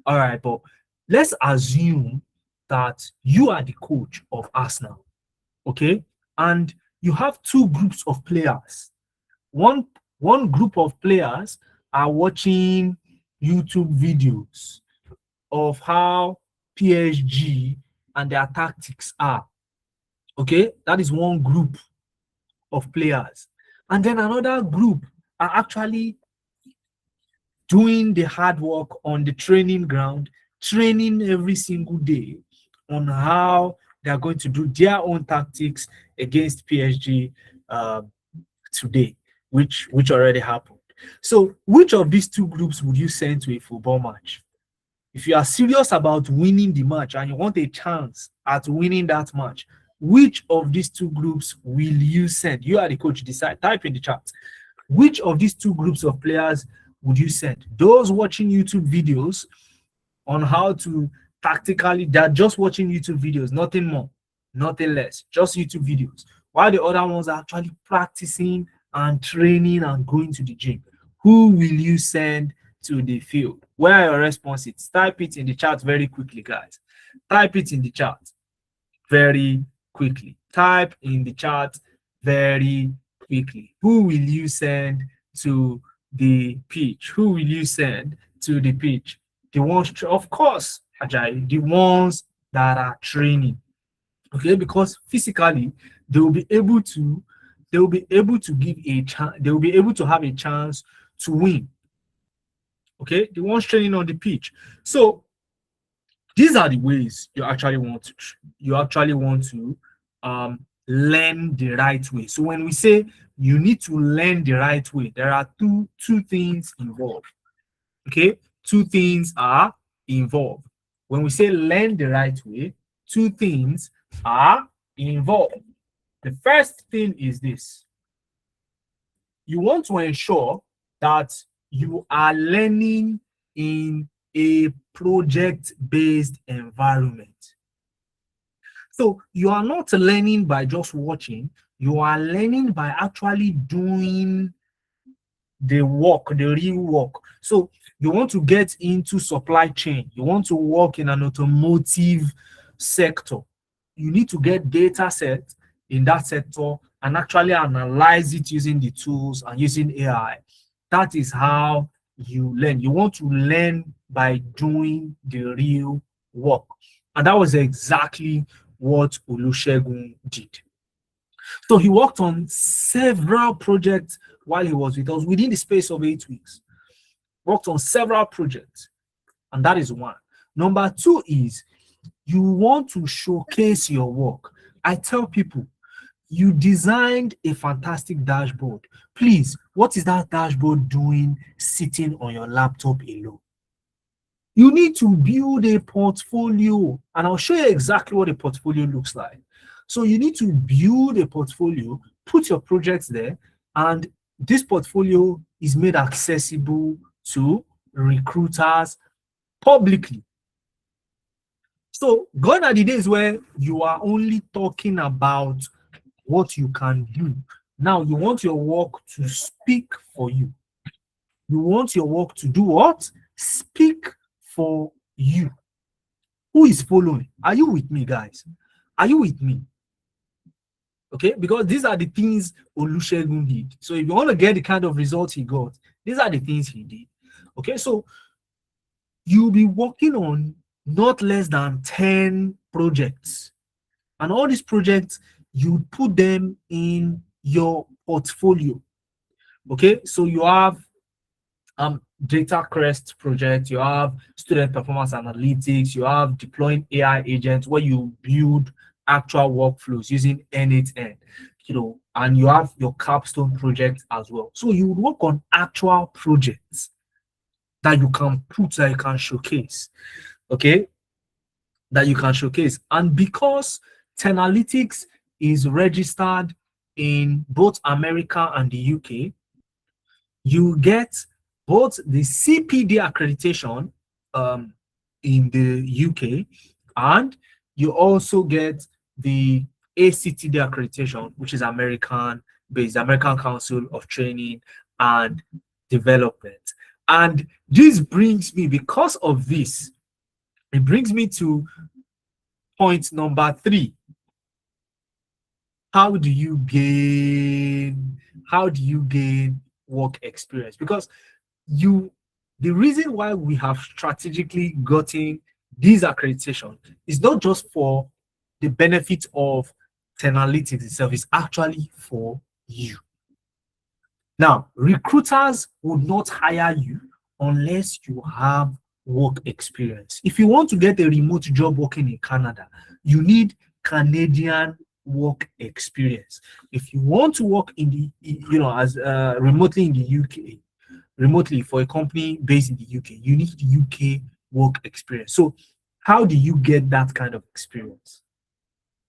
All right, but let's assume that you are the coach of Arsenal, okay? And you have two groups of players. One group of players are watching YouTube videos of how PSG and their tactics are, okay? That is one group of players. And then another group are actually doing the hard work on the training ground, training every single day on how they are going to do their own tactics against PSG today, which already happened. So which of these two groups would you send to a football match? If you are serious about winning the match and you want a chance at winning that match, which of these two groups will you send? You are the coach, decide, type in the chat. Which of these two groups of players would you send? Those watching YouTube videos on how to tactically, they're just watching YouTube videos, nothing more, nothing less, just YouTube videos. While the other ones are actually practicing and training and going to the gym. Who will you send to the field? Where are your responses? Type it in the chat very quickly, guys. Type it in the chat very quickly. Type in the chat very quickly. Who will you send to the pitch? Who will you send to the pitch? The ones, of course, Ajayi, the ones that are training. Okay, because physically they will be able to give a chance, they will be able to have a chance to win. Okay, the ones training on the pitch. So these are the ways you actually want to learn the right way. So when we say you need to learn the right way, there are two things involved. Okay, two things are involved. When we say learn the right way, two things are involved. The first thing is this. You want to ensure that you are learning in a project-based environment. So you are not learning by just watching, you are learning by actually doing the work, the real work. So you want to get into supply chain, you want to work in an automotive sector, you need to get data set in that sector and actually analyze it using the tools and using AI. That is how you learn. You want to learn by doing the real work. And that was exactly what Olusegun did. So he worked on several projects while he was with us within the space of 8 weeks. Worked on several projects. And that is one. Number two is you want to showcase your work. I tell people, you designed a fantastic dashboard. Please, what is that dashboard doing sitting on your laptop alone? You need to build a portfolio, and I'll show you exactly what a portfolio looks like. So you need to build a portfolio, put your projects there, and this portfolio is made accessible to recruiters publicly. So gone are the days where you are only talking about what you can do. Now you want your work to speak for you. You want your work to do what? Speak for you. Who is following? Are you with me, guys? Are you with me? Okay, because these are the things Olusegun did. So if you want to get the kind of results he got, these are the things he did. Okay, so you'll be working on not less than 10 projects. And all these projects, you put them in your portfolio. Okay, so you have data crest project, you have student performance analytics, you have deploying AI agents where you build actual workflows using N8N, and you have your capstone project as well. So you work on actual projects that you can put, that you can showcase, okay, that you can showcase. And because Tenalytics is registered in both America and the UK, you get both the CPD accreditation in the UK, and you also get the ACTD accreditation, which is American-based, American Council of Training and Development. And this brings me, because of this, it brings me to point number 3. How do you gain work experience? Because the reason why we have strategically gotten these accreditation is not just for the benefit of Tenalytics itself, it's actually for you. Now, recruiters would not hire you unless you have work experience. If you want to get a remote job working in Canada, you need Canadian work experience. If you want to work in the, as remotely in the UK, remotely for a company based in the UK, you need UK work experience. So how do you get that kind of experience?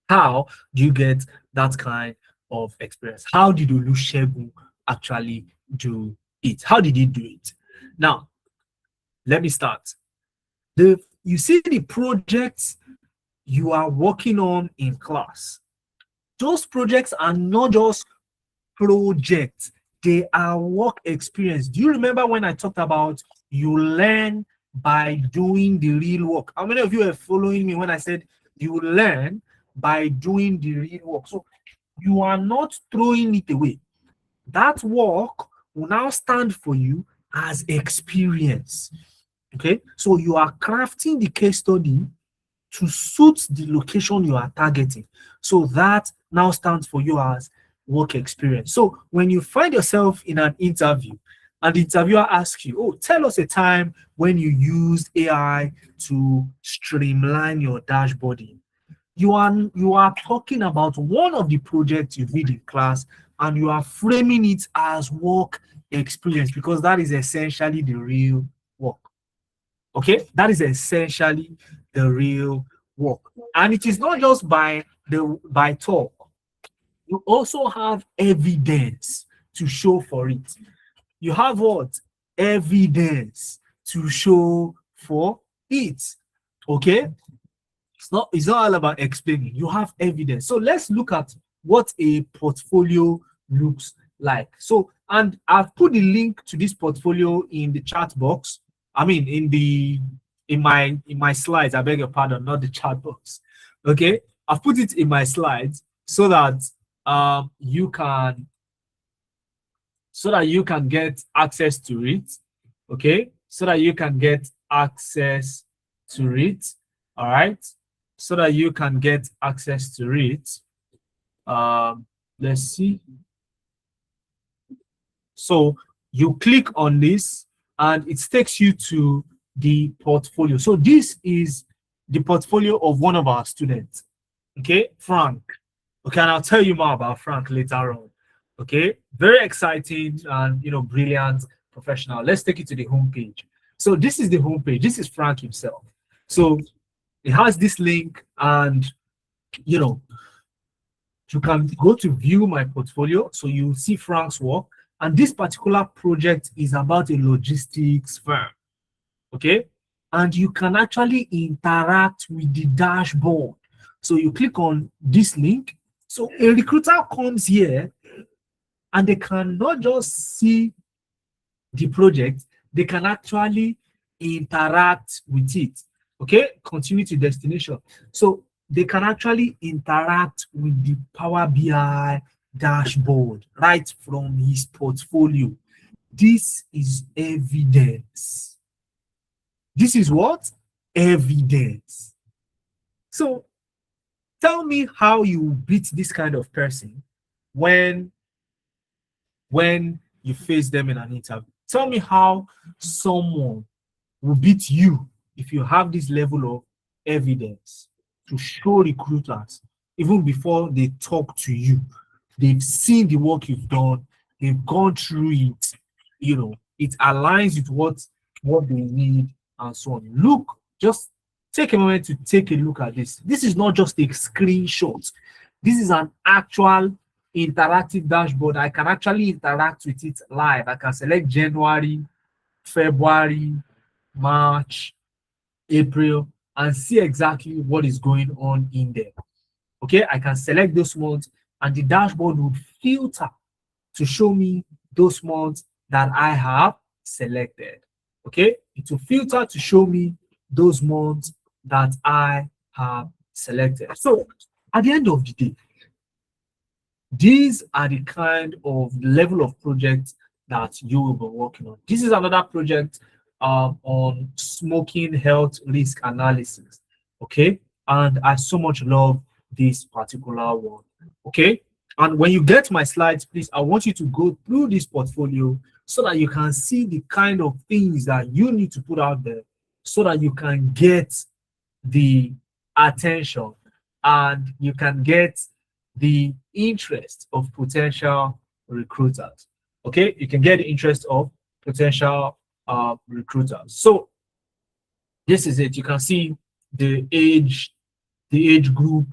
How do you get that kind of experience? How did Olusegun actually do it? How did he do it? Now, let me start. You see the projects you are working on in class. Those projects are not just projects, they are work experience. Do you remember when I talked about you learn by doing the real work? How many of you are following me when I said you learn by doing the real work? So you are not throwing it away. That work will now stand for you as experience. Okay, so you are crafting the case study to suit the location you are targeting. So that now stands for you as work experience. So when you find yourself in an interview and the interviewer asks you, oh, tell us a time when you used AI to streamline your dashboarding, you are talking about one of the projects you did in class, and you are framing it as work experience, because that is essentially the real work. Okay, that is essentially the real work. And it is not just by talk. You also have evidence to show for it. You have what? Evidence to show for it. Okay? It's not all about explaining. You have evidence. So let's look at what a portfolio looks like. So, and I've put the link to this portfolio in the chat box. I mean, in my slides. I beg your pardon, not the chat box. Okay, I've put it in my slides so that you can get access to it. Okay, so that you can get access to it. All right, so that you can get access to it. Let's see. So you click on this and it takes you to the portfolio. So this is the portfolio of one of our students. Okay, Frank. Okay, and I'll tell you more about Frank later on. Okay, very exciting and brilliant professional. Let's take it to the homepage. So this is the homepage. This is Frank himself. So it has this link, and you can go to view my portfolio. So you see Frank's work, and this particular project is about a logistics firm. Okay, and you can actually interact with the dashboard. So you click on this link. So a recruiter comes here and they can not just see the project, they can actually interact with it. Okay, continue to destination. So they can actually interact with the Power BI dashboard right from his portfolio. This is evidence. This is what? Evidence. So tell me how you beat this kind of person when you face them in an interview. Tell me how someone will beat you if you have this level of evidence to show recruiters even before they talk to you. They've seen the work you've done, they've gone through it, it aligns with what they need and so on. Look, just take a moment to take a look at this. This is not just a screenshot. This is an actual interactive dashboard. I can actually interact with it live. I can select January, February, March, April, and see exactly what is going on in there. Okay, I can select those months and the dashboard would filter to show me those months that I have selected. Okay, it will filter to show me those months that I have selected. So at the end of the day, these are the kind of level of projects that you will be working on. This is another project on smoking health risk analysis. Okay, and I so much love this particular one. Okay, and when you get my slides, please, I want you to go through this portfolio so that you can see the kind of things that you need to put out there so that you can get the attention and you can get the interest of potential recruiters. Okay, you can get the interest of potential recruiters. So this is it. You can see the age group,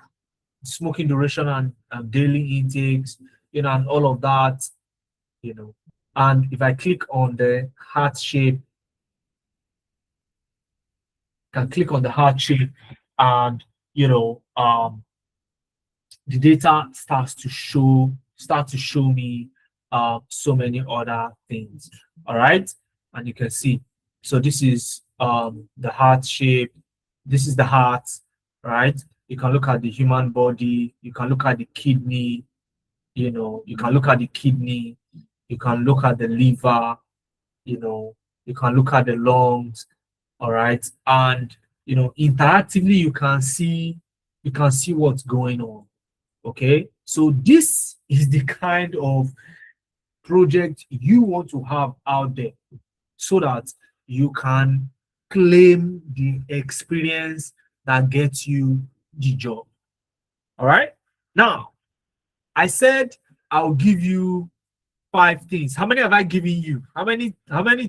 smoking duration and daily intakes, and all of that, And if I click on the heart shape, can click on the heart shape, and the data starts to show me so many other things. All right, and you can see. So this is the heart shape. This is the heart, right? You can look at the human body. You can look at the kidney. You can look at the kidney. You can look at the liver. You can look at the lungs. All right, and interactively you can see what's going on. Okay, so this is the kind of project you want to have out there so that you can claim the experience that gets you the job. All right, now I said I'll give you 5 things. How many have I given you? How many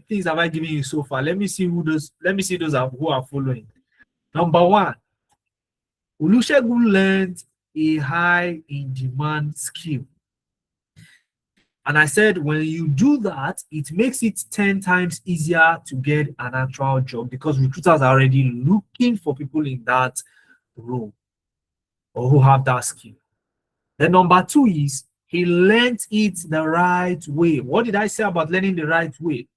things have I given you so far? Let me see those who are following. Number 1, Olusegun learned a high in demand skill. And I said, when you do that, it makes it 10 times easier to get an actual job because recruiters are already looking for people in that role or who have that skill. Then number 2 is he learned it the right way. What did I say about learning the right way?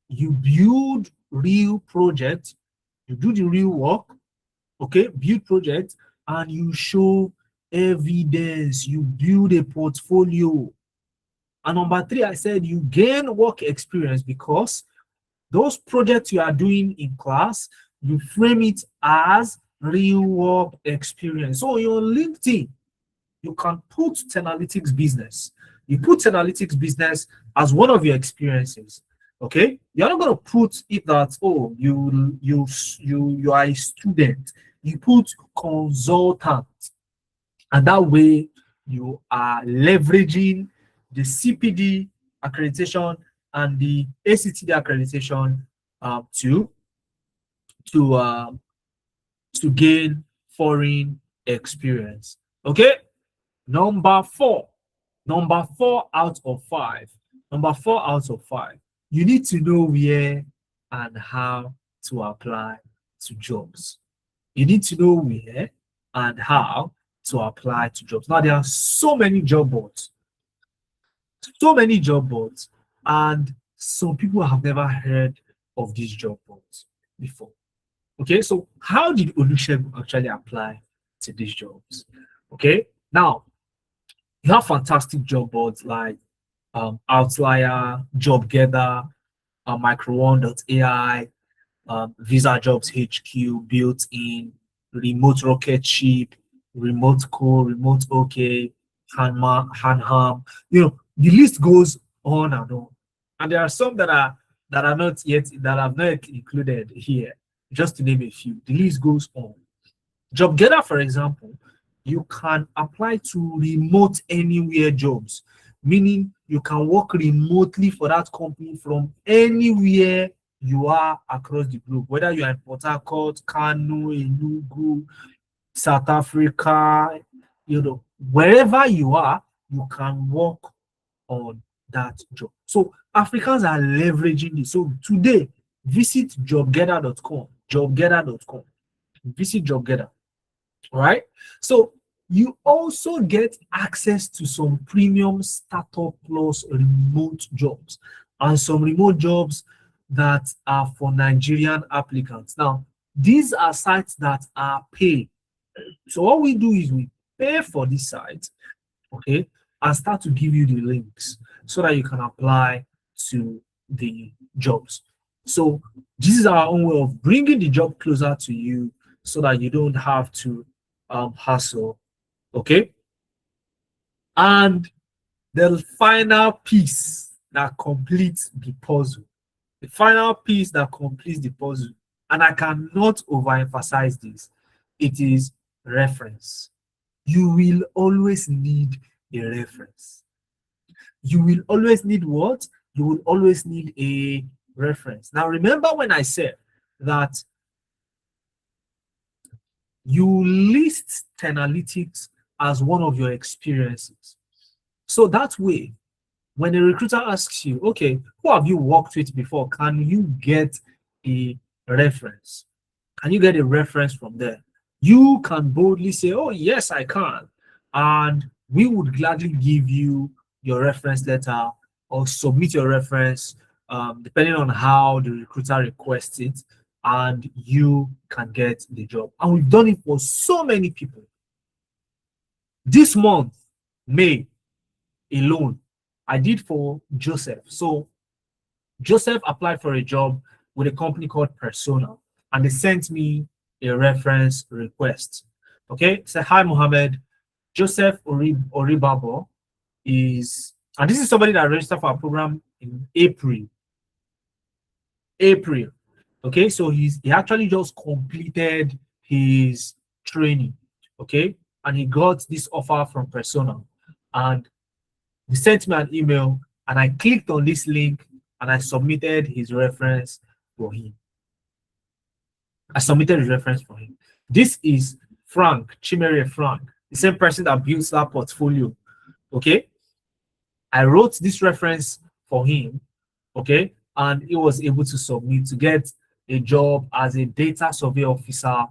You build real projects, you do the real work, okay, build projects, and you show evidence, you build a portfolio. And number 3, I said you gain work experience because those projects you are doing in class, you frame it as real work experience. So on LinkedIn, you can put Tenalytics business. You put Tenalytics business as one of your experiences. Okay, you're not going to put it that, oh, you are a student. You put consultant, and that way you are leveraging the CPD accreditation and the ACTD accreditation to gain foreign experience. Okay, number 4 out of 5. You need to know where and how to apply to jobs. You need to know where and how to apply to jobs. Now, there are so many job boards, and some people have never heard of these job boards before. Okay, so how did Olusegun actually apply to these jobs? Okay, now you have fantastic job boards like Outlier, JobGether, Micro1.ai, Visa Jobs HQ, Built In, Remote Rocket Ship, Remote Co, Remote OK, Hanham. You know, the list goes on and on. And there are some that are not yet included here, just to name a few. The list goes on. JobGether, for example, you can apply to remote anywhere jobs, meaning you can work remotely for that company from anywhere you are across the globe, whether you are in Port Harcourt, Kano, Enugu, South Africa, you know, wherever you are, you can work on that job. So Africans are leveraging this. So today, visit jobgether.com, jobgether.com, visit JobGether. All right. So you also get access to some premium Startup Plus remote jobs and some remote jobs that are for Nigerian applicants. Now, these are sites that are paid. So what we do is we pay for this site, okay, and start to give you the links so that you can apply to the jobs. So this is our own way of bringing the job closer to you so that you don't have to hustle, okay? And the final piece that completes the puzzle, and I cannot overemphasize this, it is reference. You will always need a reference. You will always need what? You will always need a reference. Now, remember when I said that you list Tenalytics as one of your experiences. So that way, when a recruiter asks you, okay, who have you worked with before? Can you get a reference? Can you get a reference from there? You can boldly say, oh, yes, I can. And we would gladly give you your reference letter or submit your reference, depending on how the recruiter requests it, and you can get the job. And we've done it for so many people. This month, May alone, I did for Joseph. So Joseph applied for a job with a company called Persona, and they sent me a reference request. Okay, say, hi, Mohammed. Joseph Oribabo is, and this is somebody that registered for our program in April. Okay, so he actually just completed his training. Okay, and he got this offer from Persona, and he sent me an email, and I clicked on this link and I submitted his reference for him. This is Frank Chimere Frank, the same person that built that portfolio. Okay, I wrote this reference for him. Okay, and he was able to submit to get a job as a data survey officer,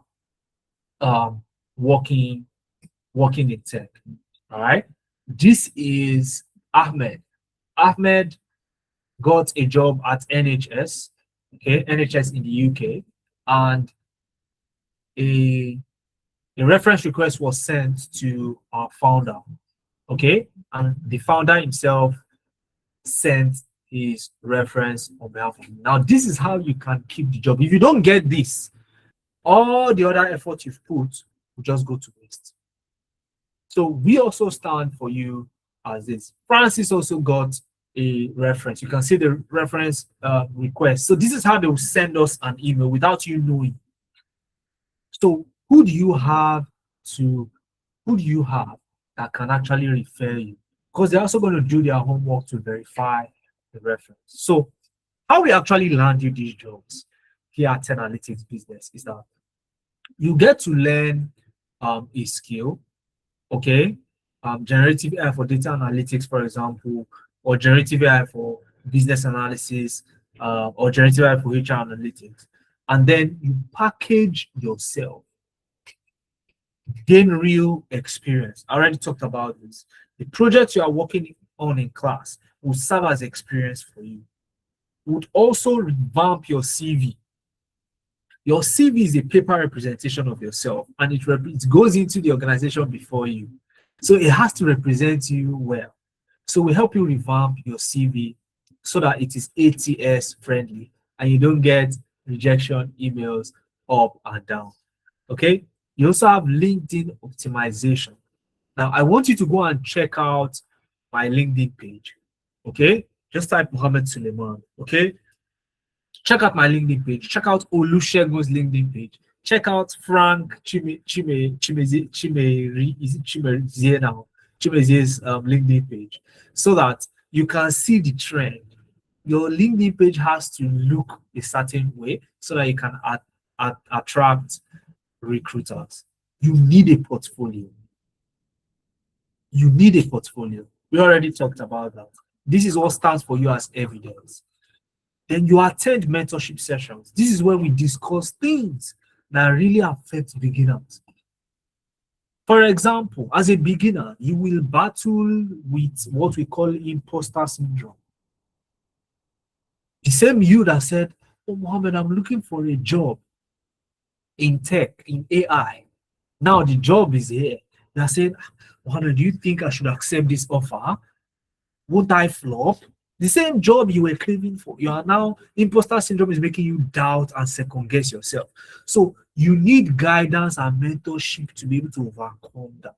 working in tech. All right, this is Ahmed. Ahmed got a job at NHS, okay, NHS in the UK, and a reference request was sent to our founder, okay, and the founder himself sent his reference on behalf of him. Now, this is how you can keep the job. If you don't get this, all the other effort you've put will just go to waste. So we also stand for you as this. Francis also got a reference. You can see the reference request. So this is how they will send us an email without you knowing. So who do you have that can actually refer you? Because they're also going to do their homework to verify the reference. So how we actually land you these jobs here at Tenalytics Business is that you get to learn a skill, okay? Generative AI for data analytics, for example, or generative AI for business analysis, or generative AI for HR analytics. and then you package yourself, gain real experience. I already talked about this. The project you are working on in class will serve as experience for you. Would also revamp your CV. Your CV is a paper representation of yourself, and it goes into the organization before you. So it has to represent you well. So we help you revamp your CV so that it is ATS friendly and you don't get rejection emails up and down. Okay. You also have LinkedIn optimization. Now, I want you to go and check out my LinkedIn page. Okay. Just type Mohammed Suleiman. Okay. Check out my LinkedIn page. Check out Olusegun's LinkedIn page. Check out Frank Chimezie now? Chimezie's LinkedIn page, so that you can see the trend. Your LinkedIn page has to look a certain way so that you can attract recruiters. You need a portfolio. You need a portfolio. We already talked about that. This is what stands for you as evidence. Then you attend mentorship sessions. This is where we discuss things that really affect beginners. For example, as a beginner, you will battle with what we call imposter syndrome. The same you that said, "Oh, Mohammed, I'm looking for a job in tech, in AI. Now the job is here." They said, "Mohammed, do you think I should accept this offer? Won't I flop?" The same job you were craving for, you are now, imposter syndrome is making you doubt and second guess yourself. So you need guidance and mentorship to be able to overcome that.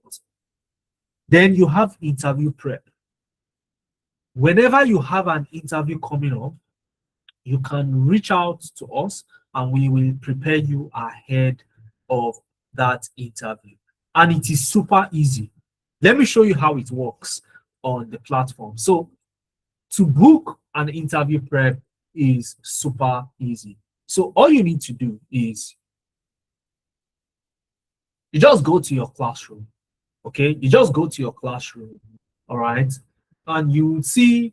Then you have interview prep. Whenever you have an interview coming up, you can reach out to us and we will prepare you ahead of that interview. And it is super easy. Let me show you how it works on the platform. So to book an interview prep is super easy. So all you need to do is you just go to your classroom. Okay, you just go to your classroom, all right, and you'll see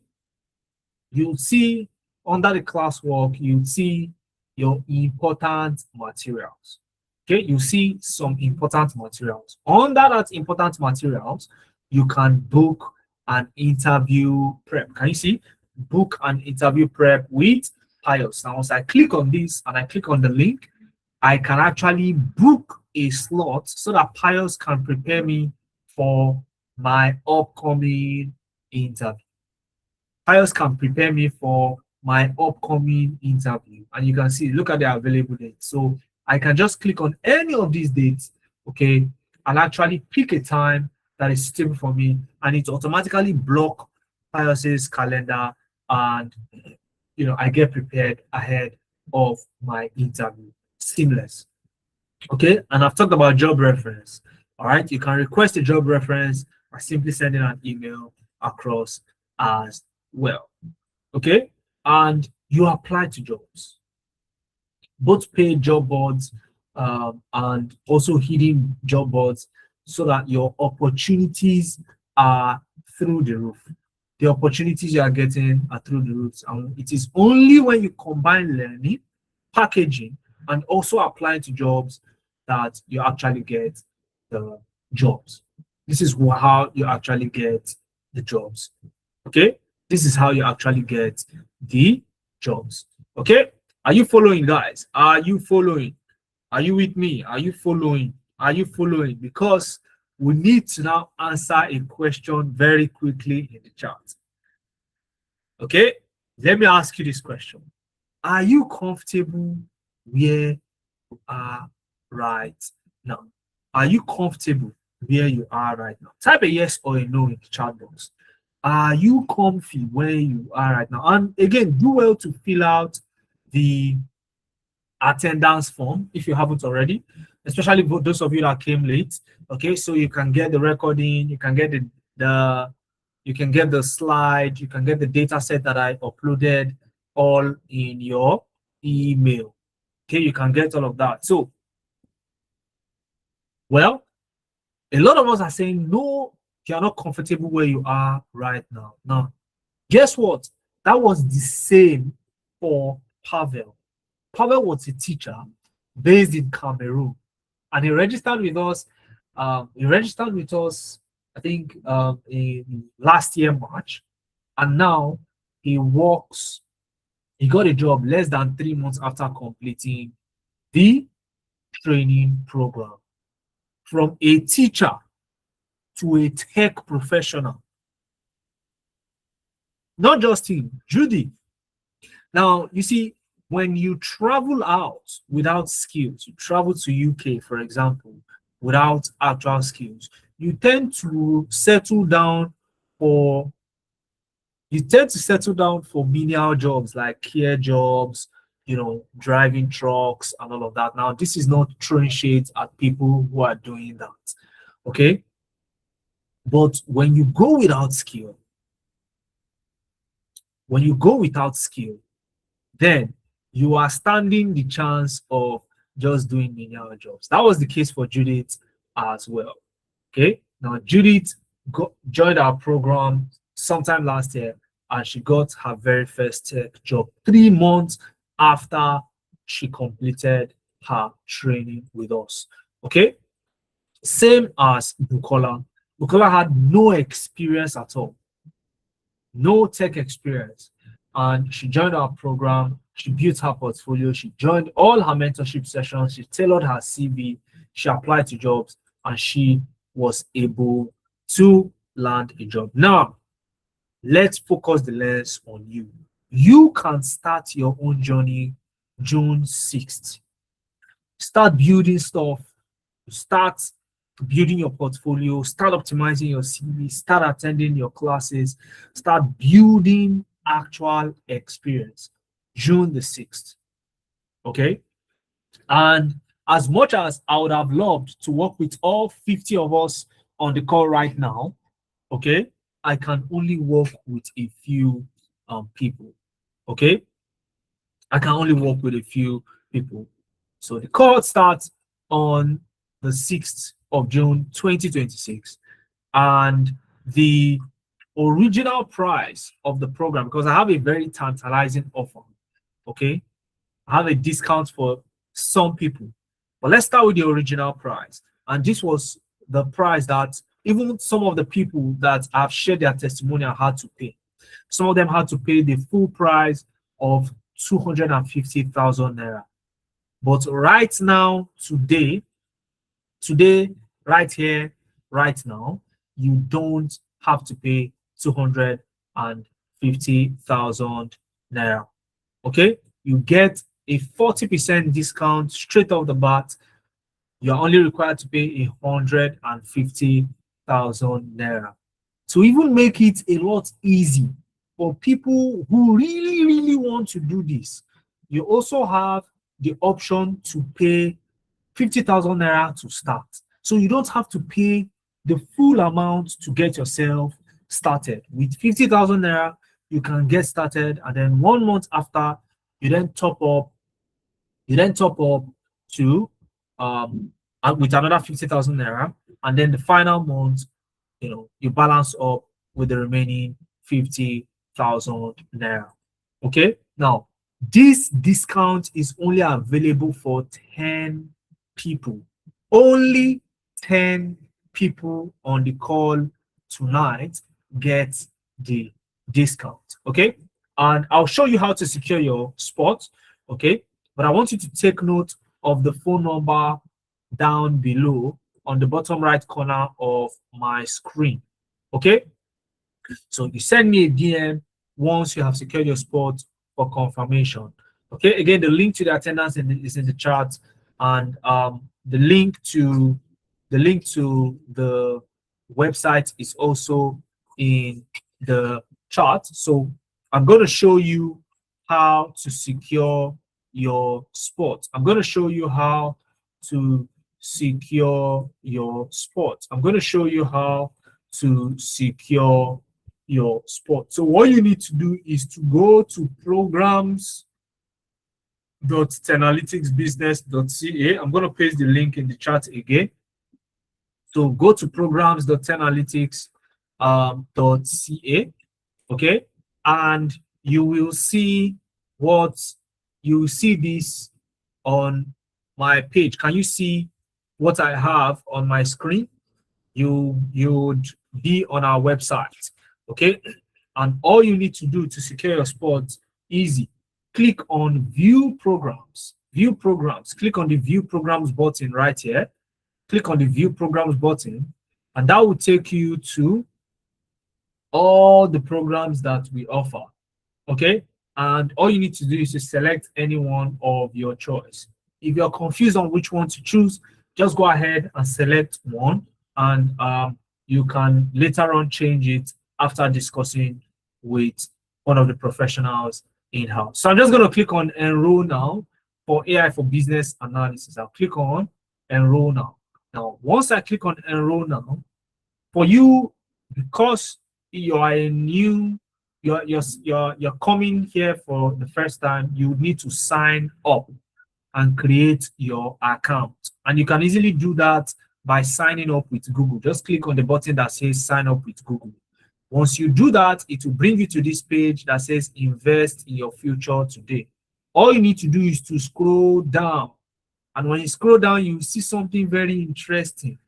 under the classwork, you'll see your important materials. Okay, you see some important materials. Under that important materials, you can book an interview prep. Can you see? Book an interview prep with Pius. Now, once I click on this and I click on the link, I can actually book a slot so that Pius can prepare me for my upcoming interview. Pius can prepare me for my upcoming interview. And you can see, look at the available dates. So I can just click on any of these dates, okay, and actually pick a time that is suitable for me, and it automatically block Pius's calendar, and I get prepared ahead of my interview. Seamless. Okay, and I've talked about job reference. All right, you can request a job reference by simply sending an email across as well. Okay, and you apply to jobs, both paid job boards and also hidden job boards, so that your opportunities are through the roof. The opportunities you are getting are through the roof. And it is only when you combine learning, packaging, and also applying to jobs that you actually get the jobs. This is how you actually get the jobs. Okay? This is how you actually get the jobs. Okay? Are you following, guys? Are you following? Are you with me? Are you following? Are you following? Because we need to now answer a question very quickly in the chat. Okay, let me ask you this question. Are you comfortable where you are right now? Are you comfortable where you are right now? Type a yes or a no in the chat box. Are you comfy where you are right now? And again, do well to fill out the attendance form if you haven't already, especially for those of you that came late. Okay, so you can get the recording, you can get you can get the slide, you can get the data set that I uploaded all in your email. Okay, you can get all of that. So, well, a lot of us are saying no, you're not comfortable where you are right now. Now, guess what? That was the same for Pavel. Pavel was a teacher based in Cameroon, and he registered with us. I think, in last year March, and now he works. He got a job less than 3 months after completing the training program. From a teacher to a tech professional. Not just him, Judy. Now, you see, when you travel out without skills, you travel to UK, for example, without actual skills, you tend to settle down for menial jobs like care jobs, driving trucks and all of that. Now, this is not throwing shades at people who are doing that. Okay. But when you go without skill, then you are standing the chance of just doing menial jobs. That was the case for Judith as well. Okay. Now, Judith joined our program sometime last year, and she got her very first tech job 3 months after she completed her training with us. Okay. Same as Bukola. Bukola had no experience at all, no tech experience, and she joined our program. She built her portfolio. She joined all her mentorship sessions. She tailored her CV. She applied to jobs, and she was able to land a job. Now, let's focus the lens on you. You can start your own journey June 6th. Start building stuff. Start building your portfolio, start optimizing your CV, start attending your classes, start building actual experience. June the 6th. Okay. And as much as I would have loved to work with all 50 of us on the call right now, okay, I can only work with a few people. Okay. I can only work with a few people. So the call starts on the 6th of June 2026, and the original price of the program, because I have a very tantalizing offer, okay, I have a discount for some people, but let's start with the original price. And this was the price that even some of the people that have shared their testimonial had to pay. Some of them had to pay the full price of 250,000 naira. But right now, today, right here, right now, you don't have to pay 250,000 naira. Okay, you get a 40% discount straight off the bat. You're only required to pay 150,000 naira. To even make it a lot easy for people who really want to do this, you also have the option to pay 50,000 naira to start. So you don't have to pay the full amount to get yourself started. With 50,000 naira, you can get started, and then 1 month after, you then top up to with another 50,000 naira, and then the final month, you balance up with the remaining 50,000 naira. Okay. Now, this discount is only available for 10 people. Only 10 people on the call tonight get the discount. Okay. And I'll show you how to secure your spot. Okay. But I want you to take note of the phone number down below on the bottom right corner of my screen. Okay. So you send me a DM once you have secured your spot for confirmation. Okay. Again, the link to the attendance is in the chat, and the link to the website is also in the chart. So I'm going to show you how to secure your spot. I'm going to show you how to secure your spot. I'm going to show you how to secure your spot. So what you need to do is to go to programs.10analyticsbusiness.ca. I'm going to paste the link in the chat again. So go to programs.10analytics.ca, okay, and you will see what you see this on my page. Can you see what I have on my screen? You'd be on our website, okay? And all you need to do to secure your spot, easy. Click on view programs. View programs. Click on the view programs button right here. Click on the view programs button, and that will take you to all the programs that we offer, okay? And all you need to do is to select any one of your choice. If you're confused on which one to choose, just go ahead and select one, and you can later on change it after discussing with one of the professionals in-house. So I'm just going to click on enroll now for AI for business analysis. I'll click on enroll now. Now, once I click on enroll now, for you, because you are a new, you're coming here for the first time, you need to sign up and create your account. And you can easily do that by signing up with Google. Just click on the button that says sign up with Google. Once you do that, it will bring you to this page that says invest in your future today. All you need to do is to scroll down. And when you scroll down, you see something very interesting.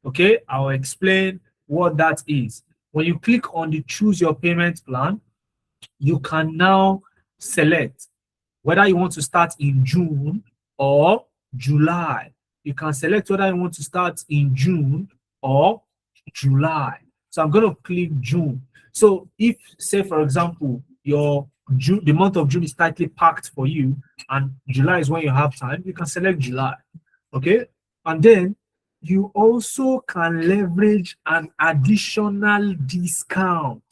Okay, I'll explain what that is. When you click on the choose your payment plan, you can now select whether you want to start in June or July. You can select whether you want to start in June or July. So I'm going to click June. So if, say, for example, the month of June is tightly packed for you and July is when you have time, you can select July. Okay. And then you also can leverage an additional discount.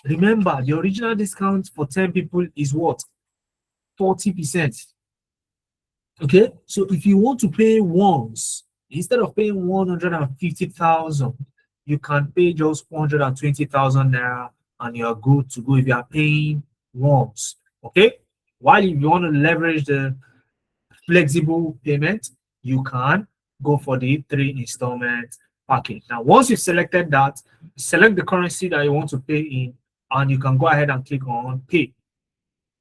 Remember, the original discount for 10 people is what? 40%. Okay. So if you want to pay once, instead of paying 150,000, you can pay just 420,000 naira and you are good to go if you are paying once. Okay. While if you want to leverage the flexible payment, you can go for the 3 installment package. Now, once you've selected that, select the currency that you want to pay in, and you can go ahead and click on pay.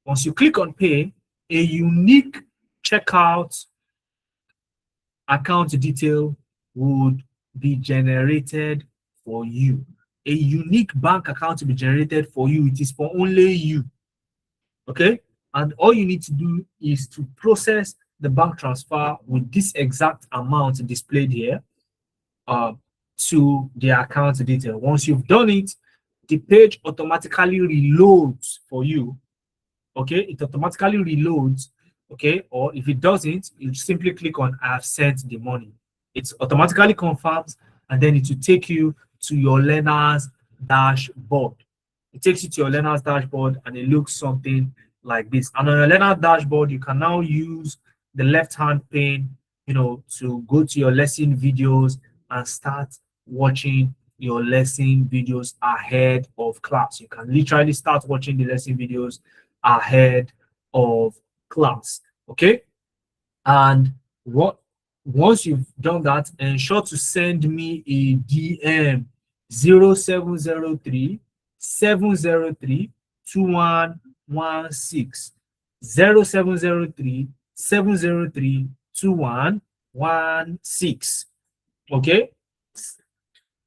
Once you click on pay, a unique checkout account detail would be generated for you. A unique bank account to be generated for you. It is for only you. Okay. And all you need to do is to process the bank transfer with this exact amount displayed here to the account detail. Once you've done it, the page automatically reloads for you. Okay, it automatically reloads. Okay, or if it doesn't, you simply click on I have sent the money. It automatically confirms, and then it will take you to your learner's dashboard. It takes you to your learner's dashboard, and it looks something like this. And on your learner dashboard, you can now use the left-hand pane, to go to your lesson videos and start watching your lesson videos ahead of class. You can literally start watching the lesson videos ahead of class. Okay. And once you've done that, ensure to send me a DM 0703 703 2116 0703 703 2116. Okay.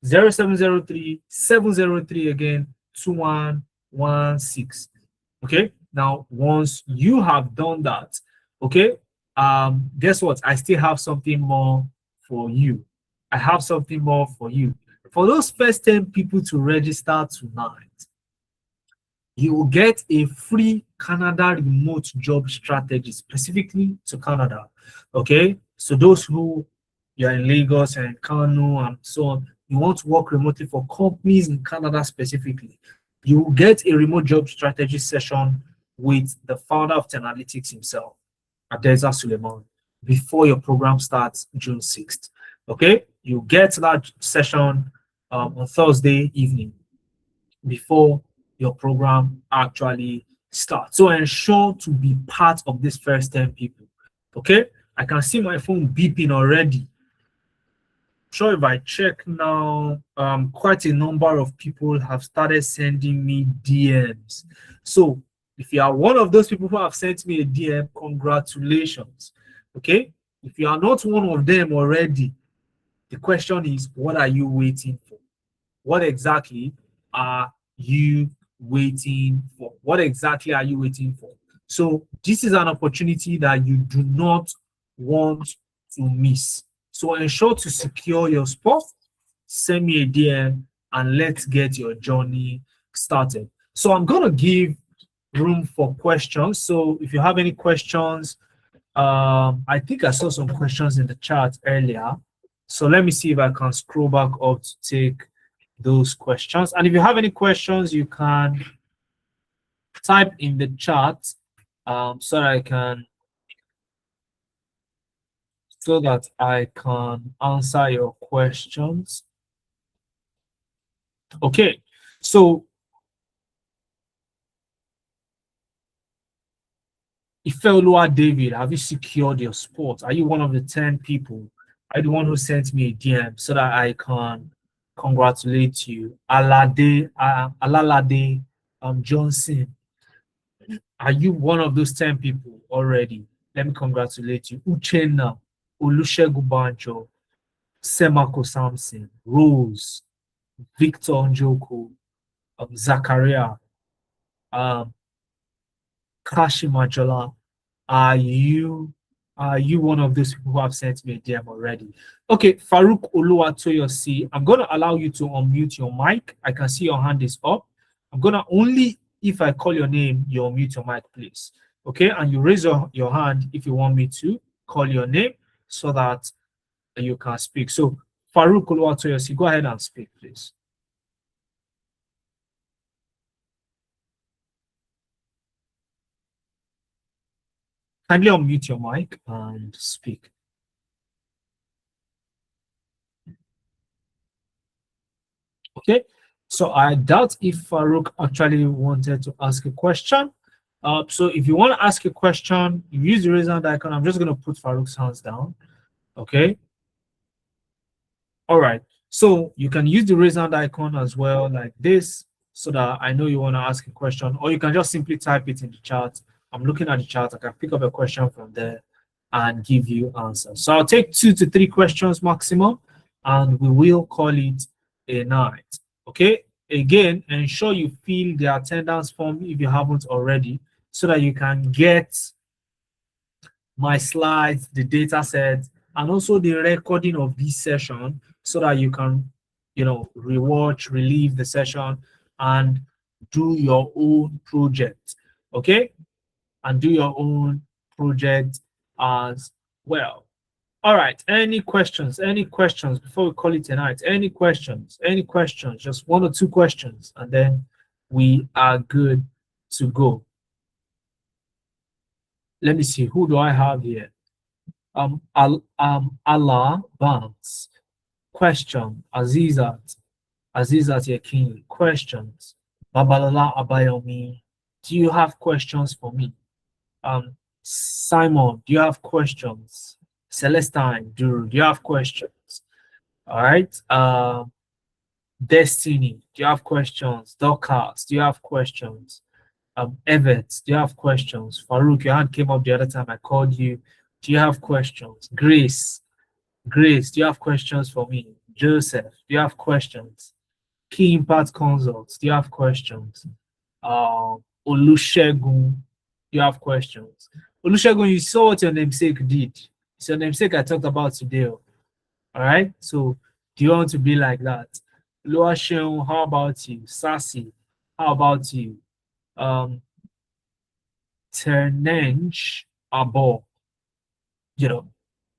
0703 703 again 2116. Okay. Now, once you have done that, okay, guess what? I still have something more for you. I have something more for you. For those first 10 people to register tonight, you will get a free Canada remote job strategy specifically to Canada. Okay, so those who you're in Lagos and Kano and so on, you want to work remotely for companies in Canada specifically, you will get a remote job strategy session with the founder of Tenalytics himself, Adeza Suleiman, before your program starts June 6th. Okay, you get that session on Thursday evening before your program actually starts. So ensure to be part of this first 10 people. Okay, I can see my phone beeping already. Sure, if I check now, quite a number of people have started sending me DMs. So If you are one of those people who have sent me a DM, congratulations. Okay. If you are not one of them already, the question is, what are you waiting for? What exactly are you waiting for? What exactly are you waiting for? So this is an opportunity that you do not want to miss. So ensure to secure your spot, send me a DM, and let's get your journey started. So I'm going to give room for questions. So if you have any questions, I think I saw some questions in the chat earlier. So let me see if I can scroll back up to take those questions. And if you have any questions, you can type in the chat so that I can answer your questions. Okay, so Ifeoluwa David, have you secured your spot? Are you one of the 10 people? Are you the one who sent me a DM so that I can congratulate you? Alalade Johnson, are you one of those 10 people already? Let me congratulate you. Uchenna, Olusegun Banjo, Semako Samson, Rose, Victor Njoko, Zakaria, Kashimajola. Are you one of those people who have sent me a DM already? Okay, Farouk Oluwatoyosi, I'm going to allow you to unmute your mic. I can see your hand is up. I'm going to only, if I call your name, you unmute your mic, please. Okay, and you raise your hand if you want me to call your name so that you can speak. So Farouk Oluwatoyosi, go ahead and speak, please. Kindly unmute your mic and speak. Okay, so I doubt if Farouk actually wanted to ask a question. So if you want to ask a question, you use the raise hand icon. I'm just going to put Farouk's hands down. Okay. All right. So you can use the raise hand icon as well, like this, so that I know you want to ask a question, or you can just simply type it in the chat. I'm looking at the chat. I can pick up a question from there and give you answers. So I'll take 2 to 3 questions maximum, and we will call it a night. Okay. Again, ensure you fill the attendance form if you haven't already, so that you can get my slides, the data set, and also the recording of this session, so that you can, rewatch, relive the session, and do your own project. Okay, and do your own project as well. All right, any questions before we call it a night? Any questions, just 1 or 2 questions, and then we are good to go. Let me see, who do I have here? Allah Vance. Question. Azizat Yakin. Questions. Babalala Abayomi. Do you have questions for me? Simon, do you have questions? Celestine, do you have questions? All right. Destiny, do you have questions? Dorcas, do you have questions? Evet, do you have questions? Farouk, your hand came up the other time I called you. Do you have questions? Grace, do you have questions for me? Joseph, do you have questions? Key Impact Consults, do you have questions? Olusegun, do you have questions? Olusegun, you saw what your namesake did. It's your namesake I talked about today. All right, so do you want to be like that? Luasheun, how about you? Sassy, how about you? Ternenj Abo,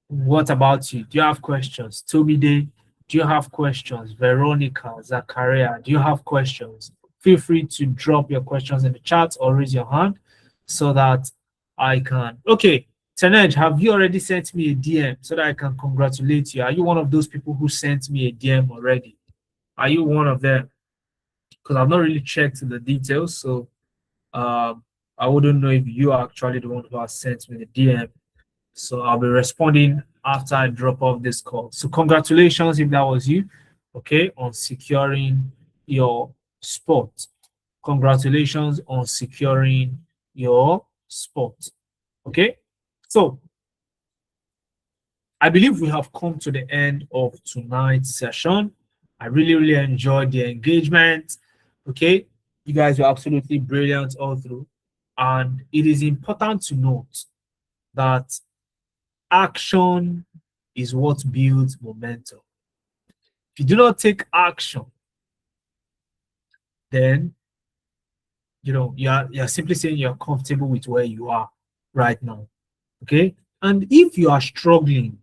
what about you? Do you have questions? Tomide, do you have questions? Veronica, Zakaria, do you have questions? Feel free to drop your questions in the chat or raise your hand so that I can. Okay, Ternenj, have you already sent me a DM so that I can congratulate you? Are you one of those people who sent me a DM already? Are you one of them? Because I've not really checked the details, so I wouldn't know if you are actually the one who has sent me the DM. So I'll be responding after I drop off this call. So congratulations if that was you, okay, on securing your spot. Congratulations on securing your sport. Okay, so I believe we have come to the end of tonight's session. I really enjoyed the engagement. Okay, you guys were absolutely brilliant all through. And it is important to note that action is what builds momentum. If you do not take action, then you're simply saying you're comfortable with where you are right now. Okay. And if you are struggling,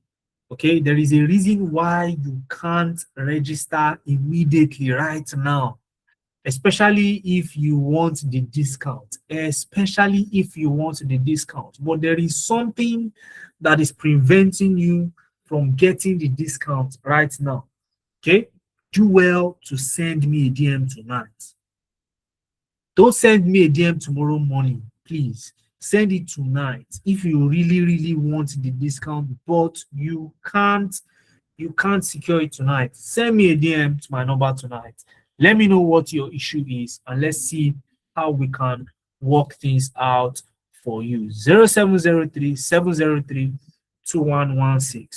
okay, there is a reason why you can't register immediately right now, especially if you want the discount, especially if you want the discount. But there is something that is preventing you from getting the discount right now. Okay. Do well to send me a DM tonight. Don't send me a DM tomorrow morning, please. Send it tonight if you really want the discount, but you can't secure it tonight. Send me a DM to my number tonight. Let me know what your issue is, and let's see how we can work things out for you. 0703 703 2116.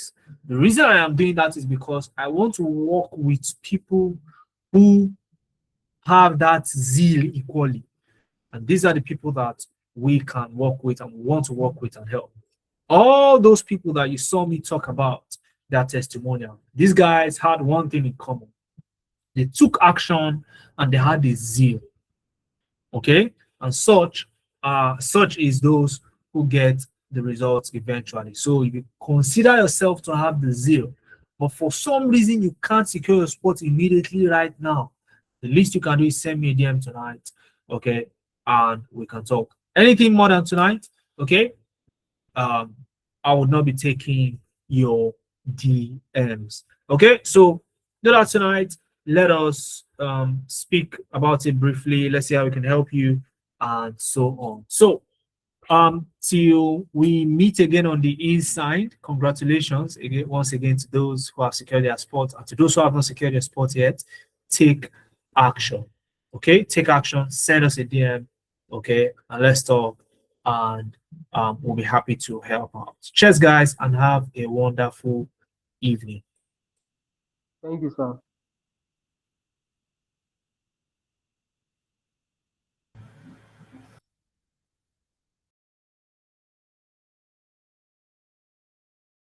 The reason I am doing that is because I want to work with people who have that zeal equally. And these are the people that we can work with and want to work with and help. All those people that you saw me talk about, their testimonial, these guys had one thing in common. They took action and they had a zeal. Okay? And such is those who get the results eventually. So if you consider yourself to have the zeal, but for some reason you can't secure your spot immediately right now, the least you can do is send me a DM tonight, okay, and we can talk. Anything more than tonight, okay, I would not be taking your DMs. Okay, so do that tonight. Let us speak about it briefly. Let's see how we can help you and so on. So till we meet again on the inside, congratulations again once again to those who have secured their spot, and to those who have not secured their spot yet. Take action. Okay, take action. Send us a DM. Okay, and let's talk, and we'll be happy to help out. Cheers, guys, and have a wonderful evening. Thank you, sir.